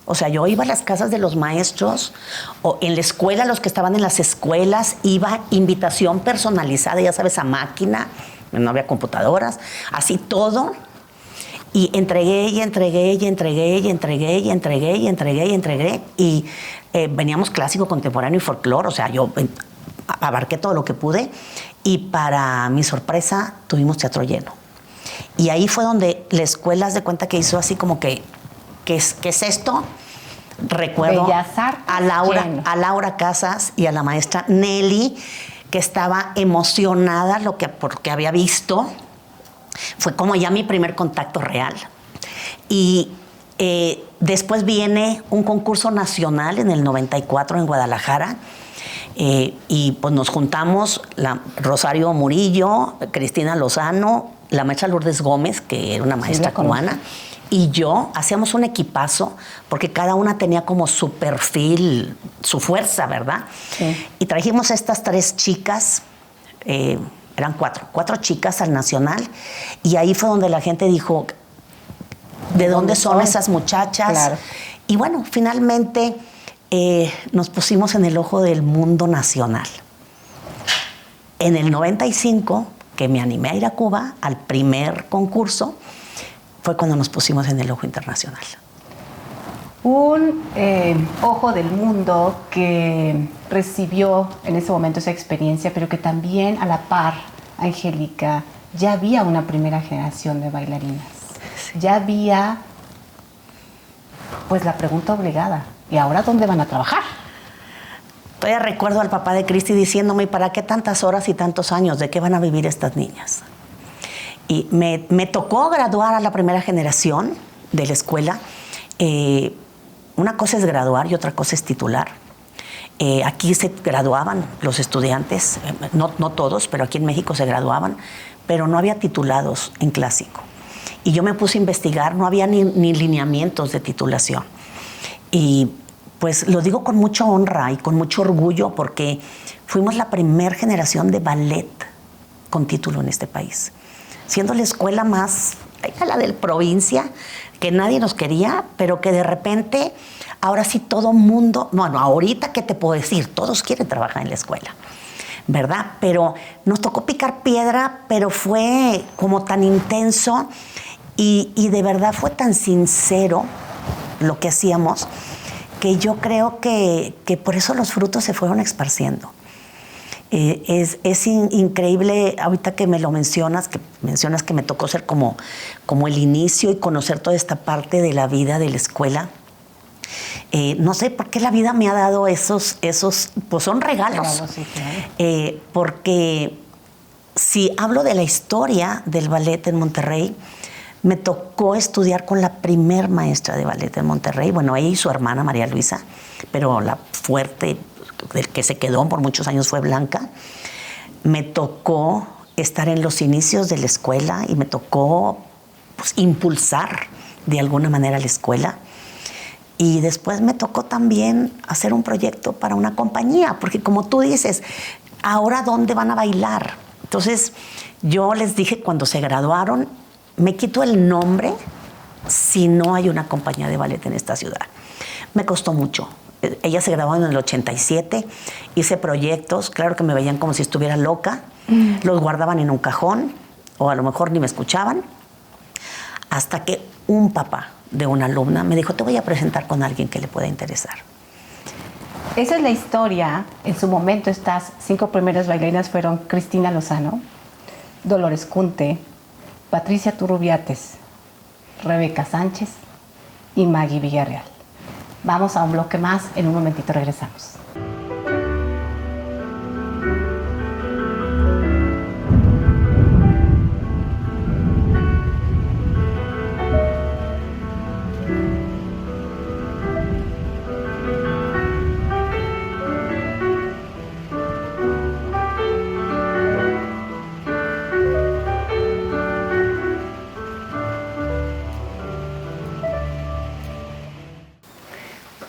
O sea, yo iba a las casas de los maestros, o en la escuela, los que estaban en las escuelas, iba invitación personalizada, ya sabes, a máquina, no había computadoras, así todo. Y entregué. Y veníamos clásico, contemporáneo y folclore, o sea, yo abarqué todo lo que pude. Y para mi sorpresa, tuvimos teatro lleno. Y ahí fue donde la escuela, haz de cuenta que hizo así como que, ¿qué es esto? Recuerdo Bellas Artes lleno. a Laura Casas y a la maestra Nelly, que estaba emocionada porque había visto. Fue como ya mi primer contacto real. Y después viene un concurso nacional en el 94 en Guadalajara. Y pues nos juntamos Rosario Murillo, Cristina Lozano, la maestra Lourdes Gómez, que era una maestra cubana, y yo. Hacíamos un equipazo porque cada una tenía como su perfil, su fuerza, ¿verdad? Sí. Y trajimos estas 3 chicas, eran 4 chicas al Nacional, y ahí fue donde la gente dijo, ¿de dónde son esas muchachas? Claro. Y bueno, finalmente nos pusimos en el ojo del mundo nacional. En el 95, que me animé a ir a Cuba, al primer concurso, fue cuando nos pusimos en el ojo internacional. Un ojo del mundo que recibió en ese momento esa experiencia, pero que también a la par, Angélica, ya había una primera generación de bailarinas. Sí. Ya había, pues, la pregunta obligada, ¿y ahora dónde van a trabajar? Todavía recuerdo al papá de Cristi diciéndome, ¿para qué tantas horas y tantos años? ¿De qué van a vivir estas niñas? Y me tocó graduar a la primera generación de la escuela. Una cosa es graduar y otra cosa es titular. Aquí se graduaban los estudiantes, no todos, pero aquí en México se graduaban, pero no había titulados en clásico. Y yo me puse a investigar, no había ni lineamientos de titulación. Y pues lo digo con mucha honra y con mucho orgullo porque fuimos la primera generación de ballet con título en este país. Siendo la escuela más, la del provincia, que nadie nos quería, pero que de repente, ahora sí todo mundo, bueno, ahorita, ¿qué te puedo decir? Todos quieren trabajar en la escuela, ¿verdad? Pero nos tocó picar piedra, pero fue como tan intenso y de verdad fue tan sincero lo que hacíamos, que yo creo que por eso los frutos se fueron esparciendo. Es increíble, ahorita que me lo mencionas que me tocó ser como el inicio y conocer toda esta parte de la vida de la escuela. No sé por qué la vida me ha dado esos pues son regalos. Sí, claro. Porque si hablo de la historia del ballet en Monterrey, me tocó estudiar con la primer maestra de ballet en Monterrey. Bueno, ella y su hermana María Luisa, pero la fuerte, del que se quedó por muchos años, fue Blanca. Me tocó estar en los inicios de la escuela y me tocó pues, impulsar de alguna manera la escuela. Y después me tocó también hacer un proyecto para una compañía, porque como tú dices, ¿ahora dónde van a bailar? Entonces yo les dije cuando se graduaron, me quito el nombre si no hay una compañía de ballet en esta ciudad. Me costó mucho. Ella se graduó en el 87, hice proyectos, claro que me veían como si estuviera loca, los guardaban en un cajón, o a lo mejor ni me escuchaban, hasta que un papá de una alumna me dijo, te voy a presentar con alguien que le pueda interesar. Esa es la historia. En su momento estas 5 primeras bailarinas fueron Cristina Lozano, Dolores Kunte, Patricia Turrubiates, Rebeca Sánchez y Maggie Villarreal. Vamos a un bloque más, en un momentito regresamos.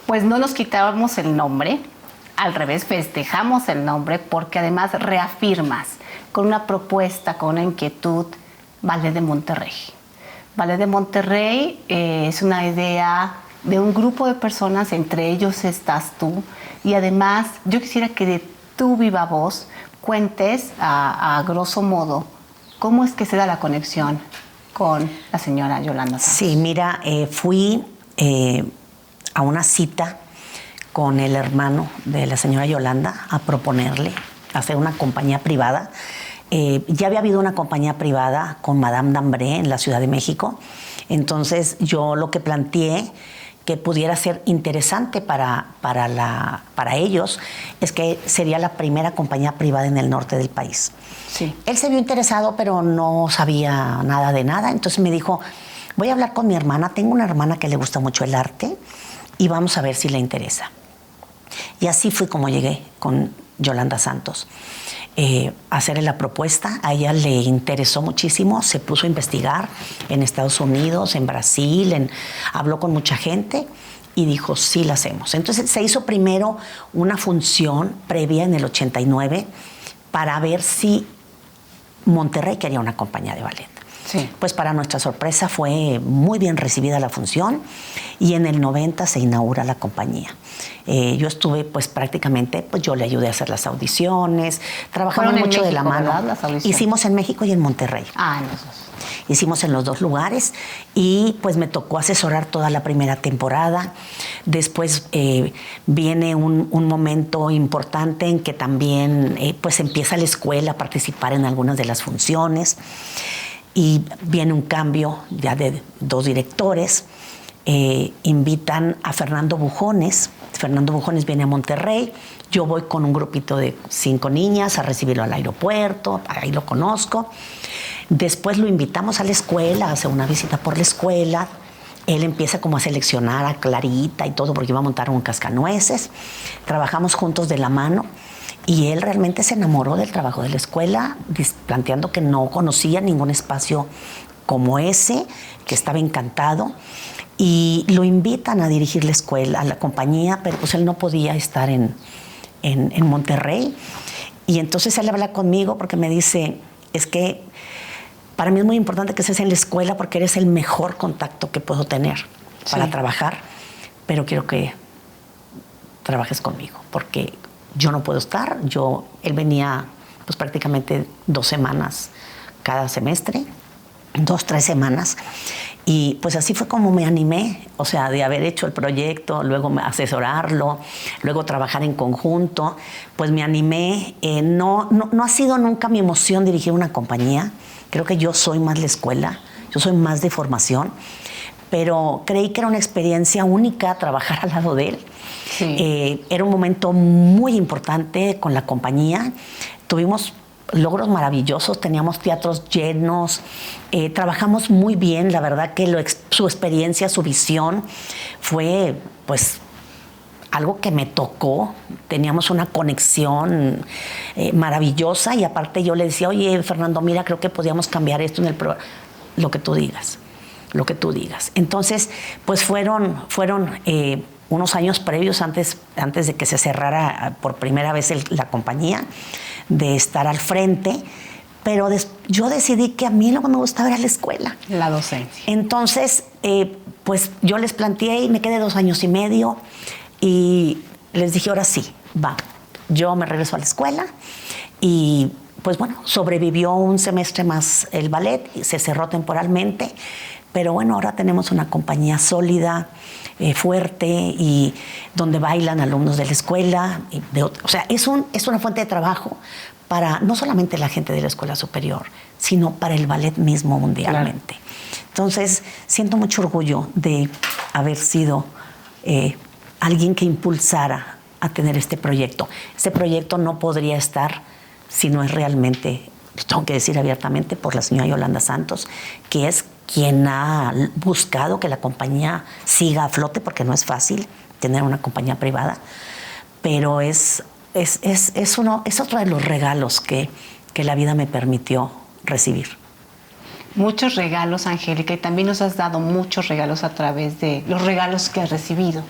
Pues no nos quitamos el nombre, al revés, festejamos el nombre porque además reafirmas con una propuesta, con una inquietud, Ballet de Monterrey. Ballet de Monterrey es una idea de un grupo de personas, entre ellos estás tú, y además yo quisiera que de tu viva voz cuentes a grosso modo cómo es que se da la conexión con la señora Yolanda Santos. Sí, mira, fui a una cita con el hermano de la señora Yolanda a proponerle hacer una compañía privada. ya había habido una compañía privada con Madame Dambré en la Ciudad de México. Entonces yo lo que planteé que pudiera ser interesante para ellos es que sería la primera compañía privada en el norte del país. Sí. Él se vio interesado, pero no sabía nada de nada. Entonces me dijo, voy a hablar con mi hermana. Tengo una hermana que le gusta mucho el arte y vamos a ver si le interesa. Y así fue como llegué con Yolanda Santos. Hacerle la propuesta, a ella le interesó muchísimo, se puso a investigar en Estados Unidos, en Brasil, habló con mucha gente y dijo, sí la hacemos. Entonces se hizo primero una función previa en el 89 para ver si Monterrey quería una compañía de ballet. Sí. Pues para nuestra sorpresa fue muy bien recibida la función y en el 90 se inaugura la compañía. Yo estuve pues prácticamente, pues yo le ayudé a hacer las audiciones, trabajamos mucho México, de la mano. ¿verdad? Las audiciones. Hicimos en México y en Monterrey. Ah, en los dos. Hicimos en los dos lugares y pues me tocó asesorar toda la primera temporada. Después viene un momento importante en que también pues empieza la escuela a participar en algunas de las funciones y viene un cambio ya de 2 directores. Invitan a Fernando Bujones. Fernando Bujones viene a Monterrey. Yo voy con un grupito de 5 niñas a recibirlo al aeropuerto, ahí lo conozco. Después lo invitamos a la escuela, hace una visita por la escuela. Él empieza como a seleccionar a Clarita y todo porque iba a montar un cascanueces. Trabajamos juntos de la mano y él realmente se enamoró del trabajo de la escuela, planteando que no conocía ningún espacio como ese, que estaba encantado. Y lo invitan a dirigir la escuela, a la compañía, pero pues él no podía estar en Monterrey. Y entonces él habla conmigo porque me dice, es que para mí es muy importante que estés en la escuela porque eres el mejor contacto que puedo tener para trabajar, pero quiero que trabajes conmigo porque yo no puedo estar. Él venía pues prácticamente 2 semanas cada semestre, 2, 3 semanas. Y pues así fue como me animé, o sea, de haber hecho el proyecto, luego asesorarlo, luego trabajar en conjunto, pues me animé. No ha sido nunca mi emoción dirigir una compañía. Creo que yo soy más la escuela, yo soy más de formación, pero creí que era una experiencia única trabajar al lado de él. Sí. Era un momento muy importante con la compañía. Tuvimos logros maravillosos, teníamos teatros llenos, trabajamos muy bien, la verdad que su experiencia, su visión fue pues algo que me tocó, teníamos una conexión maravillosa y aparte yo le decía, oye Fernando, mira, creo que podíamos cambiar esto en el programa, lo que tú digas. Entonces, pues fueron unos años previos antes de que se cerrara por primera vez la compañía, de estar al frente, pero yo decidí que a mí lo que me gustaba era la escuela. La docencia. Entonces, pues yo les planteé y me quedé 2 años y medio y les dije, ahora sí, va, yo me regreso a la escuela y pues bueno, sobrevivió un semestre más el ballet y se cerró temporalmente, pero bueno, ahora tenemos una compañía sólida, fuerte y donde bailan alumnos de la escuela. O sea, es una fuente de trabajo para no solamente la gente de la escuela superior, sino para el ballet mismo mundialmente. Claro. Entonces, siento mucho orgullo de haber sido alguien que impulsara a tener este proyecto. Este proyecto no podría estar si no es realmente, tengo que decir abiertamente, por la señora Yolanda Santos, que es quien ha buscado que la compañía siga a flote, porque no es fácil tener una compañía privada, pero es otro de los regalos que la vida me permitió recibir. Muchos regalos, Angélica, y también nos has dado muchos regalos a través de los regalos que has recibido.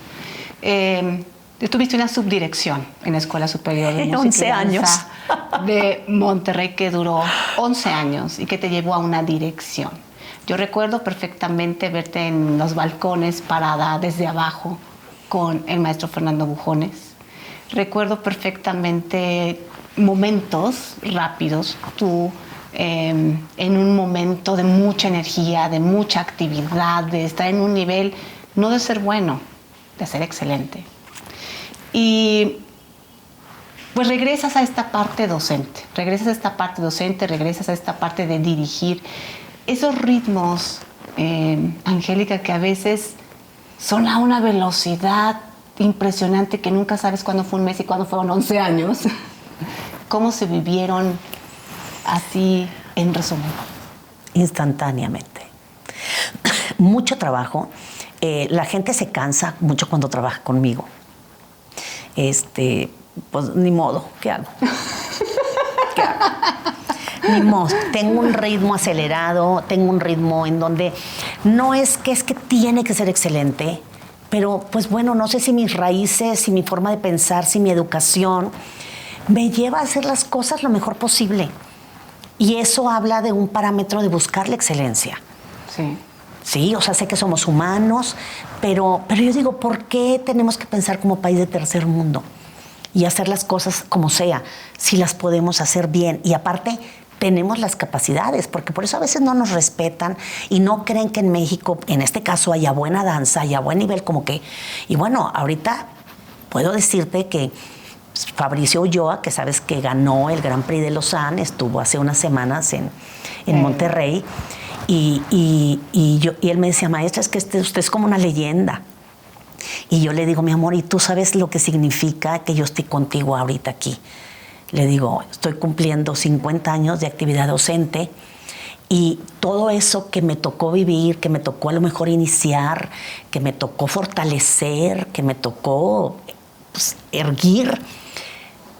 Tuviste una subdirección en la Escuela Superior de Música 11 años. De Monterrey, que duró 11 años y que te llevó a una dirección. Yo recuerdo perfectamente verte en los balcones parada desde abajo con el maestro Fernando Bujones. Recuerdo perfectamente momentos rápidos, tú en un momento de mucha energía, de mucha actividad, de estar en un nivel no de ser bueno, de ser excelente. Y pues regresas a esta parte docente, regresas a esta parte de dirigir esos ritmos, Angélica, que a veces son a una velocidad impresionante que nunca sabes cuándo fue un mes y cuándo fueron 11 años. ¿Cómo se vivieron así en resumen? Instantáneamente. Mucho trabajo. La gente se cansa mucho cuando trabaja conmigo. Pues ni modo, ¿qué hago? ¿Qué hago? Ni modo, tengo un ritmo acelerado, tengo un ritmo en donde no es que tiene que ser excelente, pero pues bueno, no sé si mis raíces, si mi forma de pensar, si mi educación me lleva a hacer las cosas lo mejor posible. Y eso habla de un parámetro de buscar la excelencia. Sí. Sí, o sea, sé que somos humanos, pero yo digo, ¿por qué tenemos que pensar como país de tercer mundo? Y hacer las cosas como sea, si las podemos hacer bien. Y aparte, tenemos las capacidades, porque por eso a veces no nos respetan y no creen que en México, en este caso, haya buena danza, haya buen nivel, como que... Y bueno, ahorita puedo decirte que Fabricio Ulloa, que sabes que ganó el Gran Prix de Lausanne, estuvo hace unas semanas en Monterrey, y él me decía, maestra, es que usted es como una leyenda. Y yo le digo, mi amor, ¿y tú sabes lo que significa que yo estoy contigo ahorita aquí? Le digo, estoy cumpliendo 50 años de actividad docente y todo eso que me tocó vivir, que me tocó a lo mejor iniciar, que me tocó fortalecer, que me tocó pues, erguir,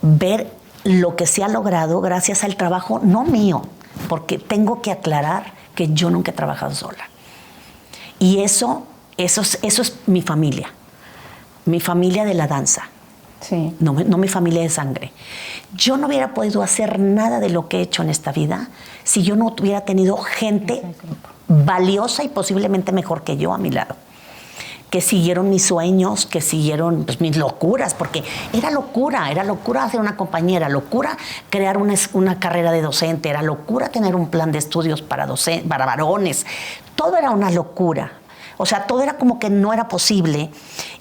ver lo que se ha logrado gracias al trabajo, no mío, porque tengo que aclarar que yo nunca he trabajado sola. Y eso es mi familia de la danza. Sí. No mi familia de sangre. Yo no hubiera podido hacer nada de lo que he hecho en esta vida si yo no hubiera tenido gente valiosa y posiblemente mejor que yo a mi lado, que siguieron mis sueños, que siguieron pues, mis locuras, porque era locura hacer una compañía, era locura crear una carrera de docente, era locura tener un plan de estudios para varones, todo era una locura. O sea, todo era como que no era posible.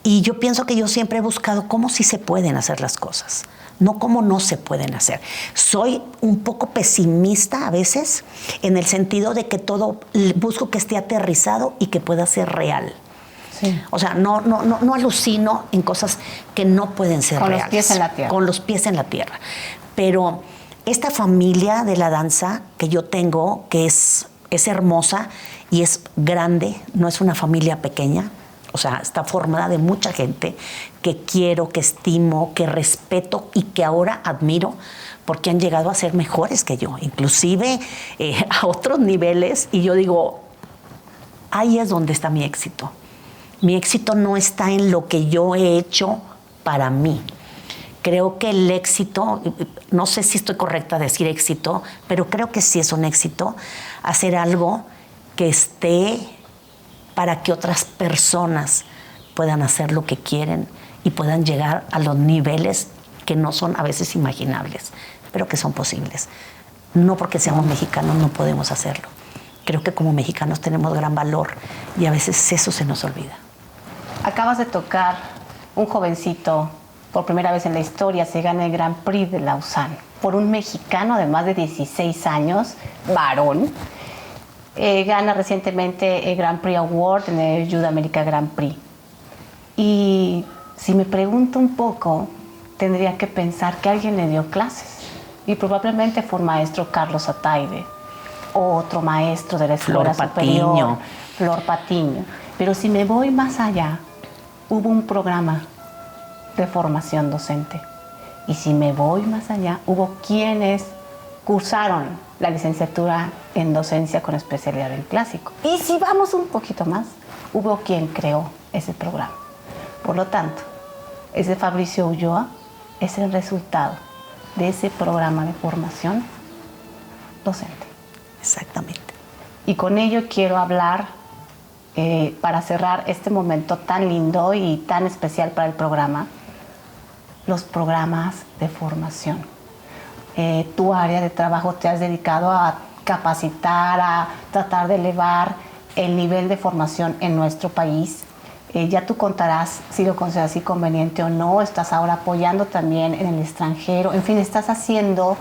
Y yo pienso que yo siempre he buscado cómo sí se pueden hacer las cosas, no cómo no se pueden hacer. Soy un poco pesimista a veces, en el sentido de que todo busco que esté aterrizado y que pueda ser real. Sí. O sea, no alucino en cosas que no pueden ser reales. Con los pies en la tierra. Con los pies en la tierra. Pero esta familia de la danza que yo tengo, que es hermosa y es grande, no es una familia pequeña, o sea, está formada de mucha gente que quiero, que estimo, que respeto y que ahora admiro porque han llegado a ser mejores que yo, inclusive a otros niveles, y yo digo, ahí es donde está mi éxito. Mi éxito no está en lo que yo he hecho para mí. Creo que el éxito, no sé si estoy correcta de decir éxito, pero creo que sí es un éxito hacer algo que esté para que otras personas puedan hacer lo que quieren y puedan llegar a los niveles que no son a veces imaginables, pero que son posibles. No porque seamos mexicanos no podemos hacerlo. Creo que como mexicanos tenemos gran valor y a veces eso se nos olvida. Acabas de tocar un jovencito, por primera vez en la historia se gana el Gran Prix de Lausanne por un mexicano de más de 16 años, varón. Gana recientemente el Grand Prix Award en el Youth America Grand Prix. Y si me pregunto un poco, tendría que pensar que alguien le dio clases. Y probablemente fue un maestro Carlos Ataide, o otro maestro de la Escuela Superior, Flor Patiño. Pero si me voy más allá, hubo un programa de formación docente. Y si me voy más allá, hubo quienes cursaron la licenciatura en docencia con especialidad en clásico. Y si vamos un poquito más, hubo quien creó ese programa. Por lo tanto, ese Fabricio Ulloa es el resultado de ese programa de formación docente. Exactamente. Y con ello quiero hablar, para cerrar este momento tan lindo y tan especial para el programa, los programas de formación. Tu área de trabajo te has dedicado a capacitar, a tratar de elevar el nivel de formación en nuestro país. Ya tú contarás si lo consideras así conveniente o no. Estás ahora apoyando también en el extranjero. En fin, estás haciendo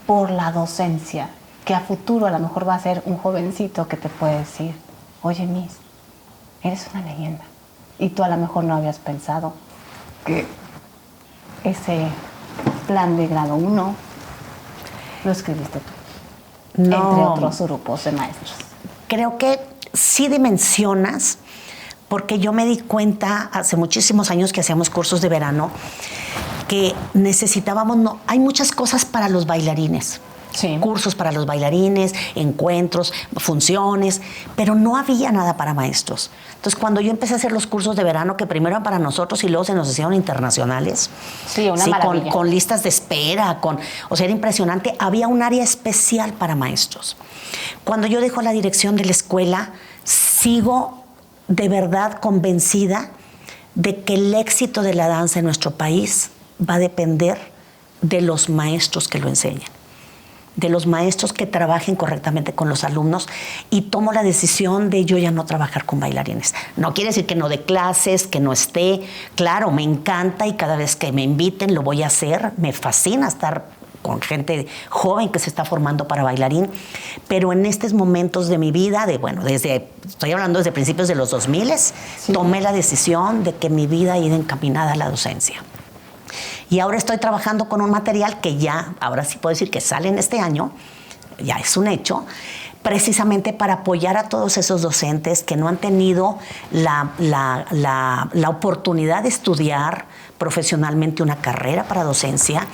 por la docencia, que a futuro a lo mejor va a ser un jovencito que te puede decir, oye, Miss, eres una leyenda. Y tú a lo mejor no habías pensado que ese plan de grado 1 lo escribiste tú, No, entre otros grupos de maestros. creo que sí dimensionas, porque yo me di cuenta hace muchísimos años que hacíamos cursos de verano que necesitábamos, hay muchas cosas para los bailarines. Sí. Cursos para los bailarines, encuentros, funciones, pero no había nada para maestros. Entonces, cuando yo empecé a hacer los cursos de verano, que primero eran para nosotros y luego se nos hicieron internacionales, Sí, una maravilla. con listas de espera, o sea, era impresionante. Había un área especial para maestros. Cuando yo dejo la dirección de la escuela, sigo de verdad convencida de que el éxito de la danza en nuestro país va a depender de los maestros que lo enseñan, de los maestros que trabajen correctamente con los alumnos, y tomo la decisión de yo ya no trabajar con bailarines. No quiere decir que no dé clases, que no esté. Claro, me encanta y cada vez que me inviten lo voy a hacer. Me fascina estar con gente joven que se está formando para bailarín, pero en estos momentos de mi vida, estoy hablando desde principios de los 2000, sí, tomé la decisión de que mi vida iba encaminada a la docencia. Y ahora estoy trabajando con un material que ya, ahora sí puedo decir que sale en este año, ya es un hecho, precisamente para apoyar a todos esos docentes que no han tenido la oportunidad de estudiar profesionalmente una carrera para docencia,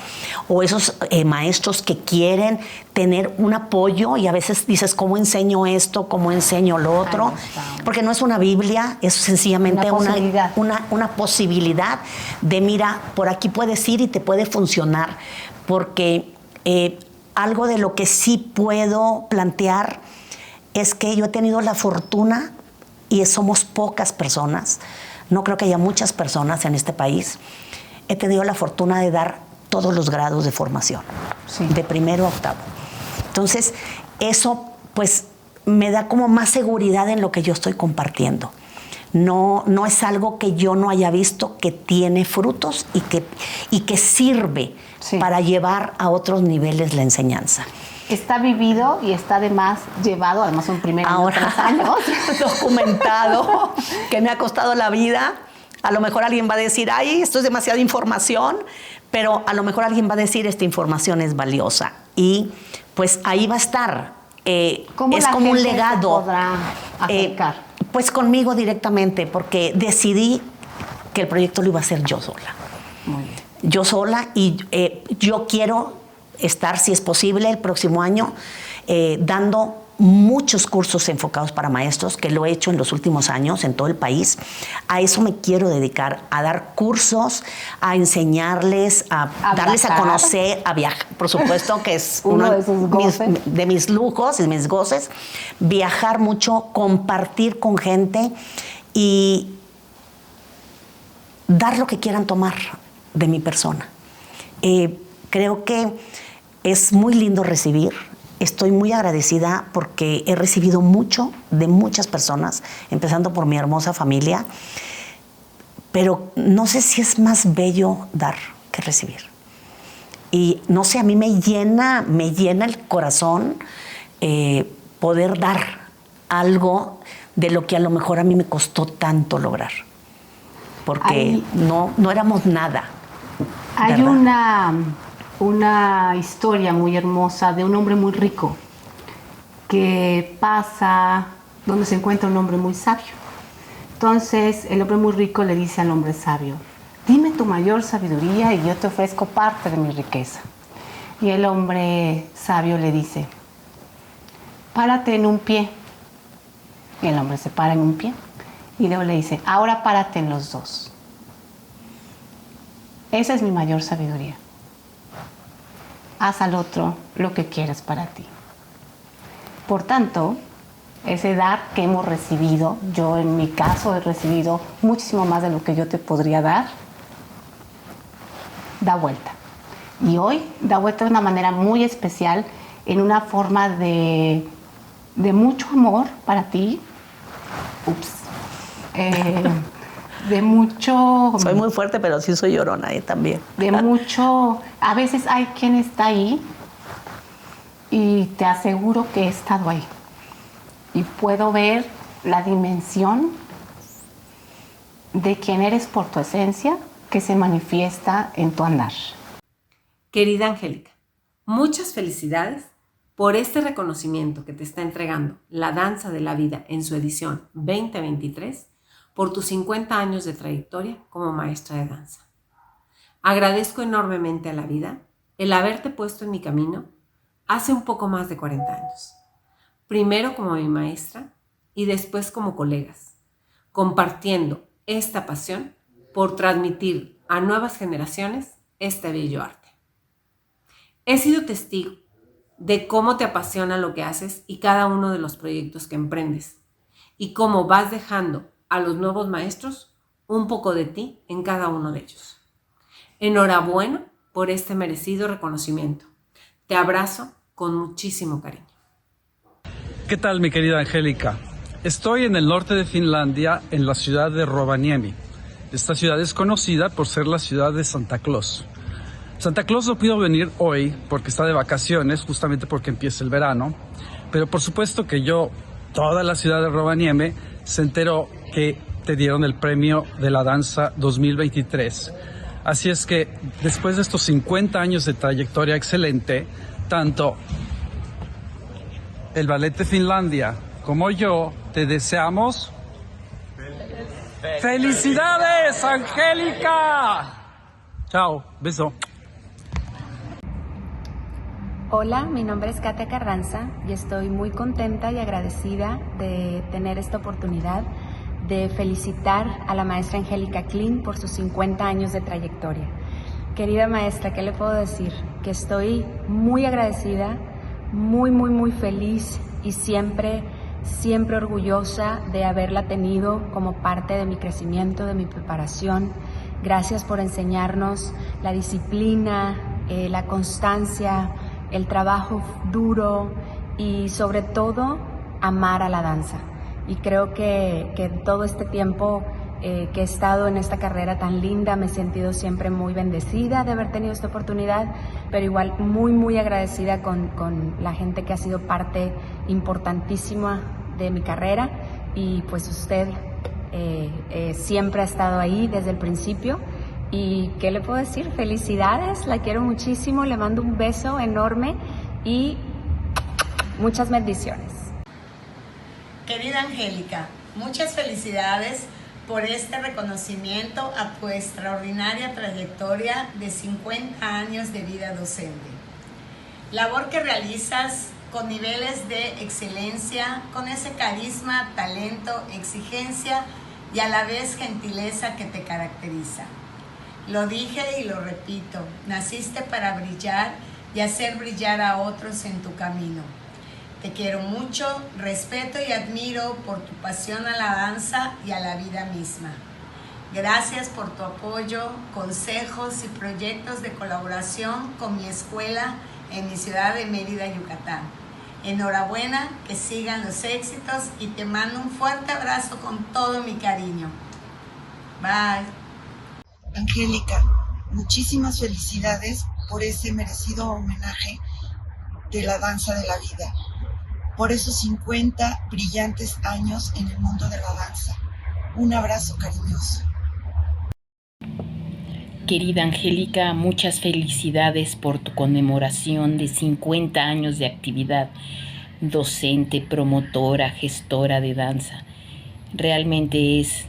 o esos maestros que quieren tener un apoyo y a veces dices, ¿cómo enseño esto? ¿Cómo enseño lo otro? Porque no es una Biblia, es sencillamente una posibilidad de, mira, por aquí puedes ir y te puede funcionar, porque algo de lo que sí puedo plantear es que yo he tenido la fortuna, y somos pocas personas, no creo que haya muchas personas en este país, he tenido la fortuna de dar todos los grados de formación, sí, de primero a octavo. Entonces, eso pues me da como más seguridad en lo que yo estoy compartiendo. No es algo que yo no haya visto, que tiene frutos y que sirve, sí, para llevar a otros niveles la enseñanza. Está vivido y está además llevado, además un primer año, 3 años, documentado, que me ha costado la vida. A lo mejor alguien va a decir, ay, esto es demasiada información, pero a lo mejor alguien va a decir, esta información es valiosa. Y pues ahí va a estar. ¿Cómo es como un legado. Se podrá acercar? Pues conmigo directamente, porque decidí que el proyecto lo iba a hacer yo sola. Muy bien. Yo sola, y yo quiero estar, si es posible, el próximo año dando muchos cursos enfocados para maestros, que lo he hecho en los últimos años en todo el país. A eso me quiero dedicar, a dar cursos, a enseñarles, a darles a conocer, a viajar, por supuesto, que es uno de mis lujos y mis goces, viajar mucho, compartir con gente y dar lo que quieran tomar de mi persona. Creo que es muy lindo recibir. Estoy muy agradecida porque he recibido mucho de muchas personas, empezando por mi hermosa familia, pero no sé si es más bello dar que recibir. Y no sé, a mí me llena el corazón poder dar algo de lo que a lo mejor a mí me costó tanto lograr, porque no éramos nada. Hay una historia muy hermosa de un hombre muy rico que pasa donde se encuentra un hombre muy sabio. Entonces el hombre muy rico le dice al hombre sabio, dime tu mayor sabiduría y yo te ofrezco parte de mi riqueza. Y el hombre sabio le dice, párate en un pie. Y el hombre se para en un pie y luego le dice, ahora párate en los dos. Esa es mi mayor sabiduría. Haz al otro lo que quieras para ti. Por tanto, ese dar que hemos recibido, yo en mi caso he recibido muchísimo más de lo que yo te podría dar, da vuelta. Y hoy da vuelta de una manera muy especial, en una forma de mucho amor para ti. de mucho... Soy muy fuerte, pero sí soy llorona también. De mucho... A veces hay quien está ahí y te aseguro que he estado ahí. Y puedo ver la dimensión de quién eres por tu esencia que se manifiesta en tu andar. Querida Angélica, muchas felicidades por este reconocimiento que te está entregando la Danza de la Vida en su edición 2023 por tus 50 años de trayectoria como maestra de danza. Agradezco enormemente a la vida el haberte puesto en mi camino hace un poco más de 40 años. Primero como mi maestra y después como colegas, compartiendo esta pasión por transmitir a nuevas generaciones este bello arte. He sido testigo de cómo te apasiona lo que haces y cada uno de los proyectos que emprendes, y cómo vas dejando a los nuevos maestros un poco de ti en cada uno de ellos. Enhorabuena por este merecido reconocimiento. Te abrazo con muchísimo cariño. ¿Qué tal, mi querida Angélica? Estoy en el norte de Finlandia, en la ciudad de Rovaniemi. Esta ciudad es conocida por ser la ciudad de Santa Claus. Santa Claus no pudo venir hoy porque está de vacaciones, justamente porque empieza el verano. Pero por supuesto que toda la ciudad de Rovaniemi se enteró que te dieron el premio de la danza 2023. Así es que después de estos 50 años de trayectoria excelente, tanto el Ballet de Finlandia como yo te deseamos ¡felicidades, Angélica! Chao, beso. Hola, mi nombre es Katia Carranza y estoy muy contenta y agradecida de tener esta oportunidad de felicitar a la maestra Angélica Kling por sus 50 años de trayectoria. Querida maestra, ¿qué le puedo decir? Que estoy muy agradecida, muy feliz y siempre orgullosa de haberla tenido como parte de mi crecimiento, de mi preparación. Gracias por enseñarnos la disciplina, la constancia, el trabajo duro y sobre todo amar a la danza. Y creo que en todo este tiempo que he estado en esta carrera tan linda me he sentido siempre muy bendecida de haber tenido esta oportunidad, pero igual muy agradecida con la gente que ha sido parte importantísima de mi carrera, y pues usted siempre ha estado ahí desde el principio. ¿Y qué le puedo decir? Felicidades, la quiero muchísimo, le mando un beso enorme y muchas bendiciones. Querida Angélica, muchas felicidades por este reconocimiento a tu extraordinaria trayectoria de 50 años de vida docente. Labor que realizas con niveles de excelencia, con ese carisma, talento, exigencia y a la vez gentileza que te caracteriza. Lo dije y lo repito, naciste para brillar y hacer brillar a otros en tu camino. Te quiero mucho, respeto y admiro por tu pasión a la danza y a la vida misma. Gracias por tu apoyo, consejos y proyectos de colaboración con mi escuela en mi ciudad de Mérida, Yucatán. Enhorabuena, que sigan los éxitos y te mando un fuerte abrazo con todo mi cariño. Bye. Angélica, muchísimas felicidades por ese merecido homenaje de la danza de la vida, por esos 50 brillantes años en el mundo de la danza. Un abrazo cariñoso. Querida Angélica, muchas felicidades por tu conmemoración de 50 años de actividad docente, promotora, gestora de danza. Realmente es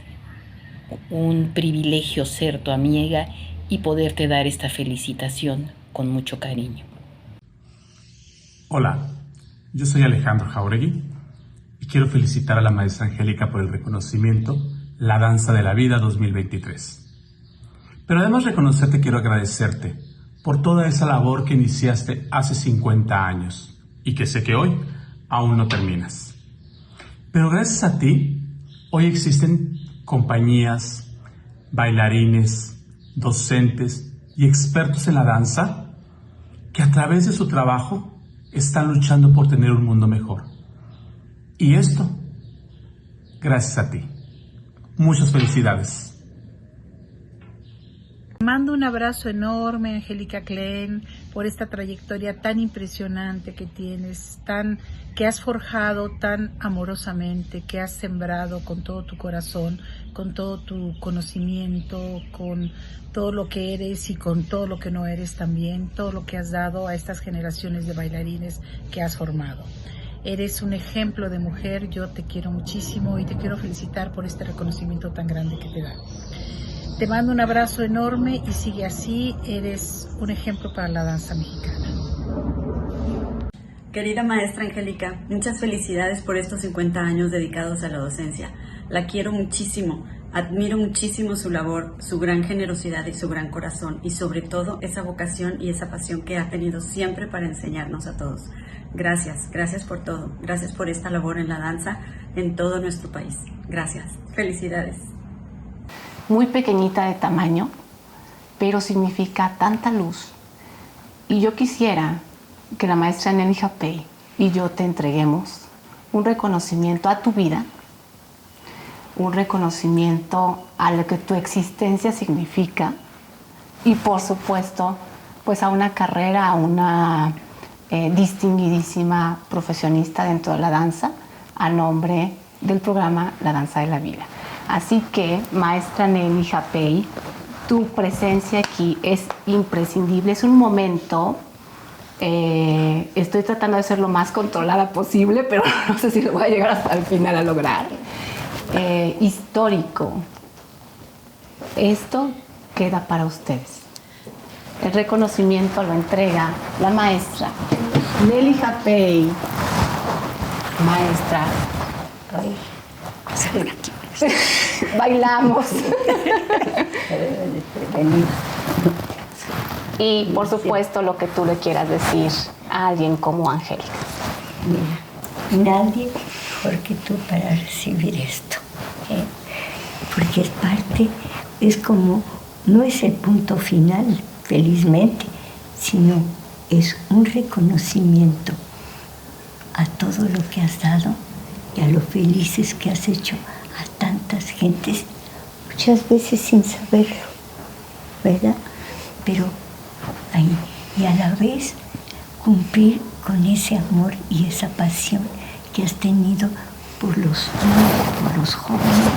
un privilegio ser tu amiga y poderte dar esta felicitación con mucho cariño. Hola, yo soy Alejandro Jauregui y quiero felicitar a la maestra Angélica por el reconocimiento La Danza de la Vida 2023. Pero además de reconocerte, quiero agradecerte por toda esa labor que iniciaste hace 50 años y que sé que hoy aún no terminas. Pero gracias a ti, hoy existen compañías, bailarines, docentes y expertos en la danza que a través de su trabajo están luchando por tener un mundo mejor. Y esto, gracias a ti. Muchas felicidades. Mando un abrazo enorme, Angélica Klen, por esta trayectoria tan impresionante que tienes, que has forjado tan amorosamente, que has sembrado con todo tu corazón, con todo tu conocimiento, con todo lo que eres y con todo lo que no eres también, todo lo que has dado a estas generaciones de bailarines que has formado. Eres un ejemplo de mujer, yo te quiero muchísimo y te quiero felicitar por este reconocimiento tan grande que te da. Te mando un abrazo enorme y sigue así, eres un ejemplo para la danza mexicana. Querida maestra Angélica, muchas felicidades por estos 50 años dedicados a la docencia. La quiero muchísimo, admiro muchísimo su labor, su gran generosidad y su gran corazón y sobre todo esa vocación y esa pasión que ha tenido siempre para enseñarnos a todos. Gracias, gracias por todo, gracias por esta labor en la danza en todo nuestro país. Gracias, felicidades. Muy pequeñita de tamaño, pero significa tanta luz. Y yo quisiera que la maestra Nelly Japey y yo te entreguemos un reconocimiento a tu vida, un reconocimiento a lo que tu existencia significa y por supuesto pues a una carrera, a una distinguidísima profesionista dentro de la danza a nombre del programa La Danza de la Vida. Así que, maestra Nelly Japey, tu presencia aquí es imprescindible. Es un momento, estoy tratando de ser lo más controlada posible, pero no sé si lo voy a llegar hasta el final a lograr. Histórico. Esto queda para ustedes. El reconocimiento lo entrega la maestra Nelly Japey. Maestra. Bailamos. Y por supuesto lo que tú le quieras decir a alguien como Angélica. Mira, nadie mejor que tú para recibir esto, porque es parte, es como, no es el punto final, felizmente, sino es un reconocimiento a todo lo que has dado y a lo felices que has hecho a tantas gentes, muchas veces sin saberlo, ¿verdad? Pero ahí, y a la vez cumplir con ese amor y esa pasión que has tenido por los niños, por los jóvenes,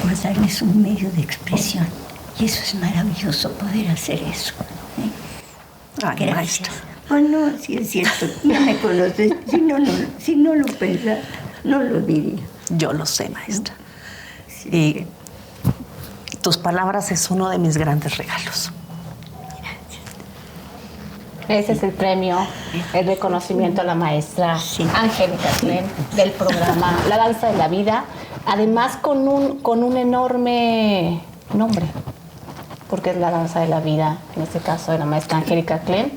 por darles un medio de expresión. Y eso es maravilloso, poder hacer eso. Ay, maestra. Oh, no, sí es cierto, ya me conoces. Si no lo pensara, no lo diría. Yo lo sé, maestra. Sí, y tus palabras es uno de mis grandes regalos. Ese es el premio, el reconocimiento a la maestra Angélica Klen del programa La Danza de la Vida, además con un enorme nombre, porque es la danza de la vida, en este caso de la maestra Angélica Klen,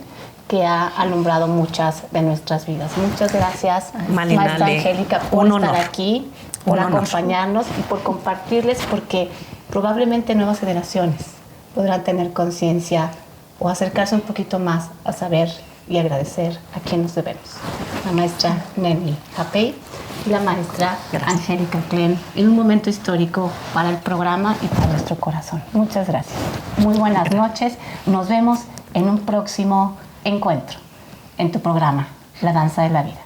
que ha alumbrado muchas de nuestras vidas. Muchas gracias, maestra Angélica, por estar aquí, por acompañarnos y por compartirles, porque probablemente nuevas generaciones podrán tener conciencia o acercarse un poquito más a saber y agradecer a quien nos debemos. La maestra Nelly Japey y la maestra Angélica Klen, en un momento histórico para el programa y para nuestro corazón. Muchas gracias. Muy buenas noches. Nos vemos en un próximo encuentro en tu programa, La Danza de la Vida.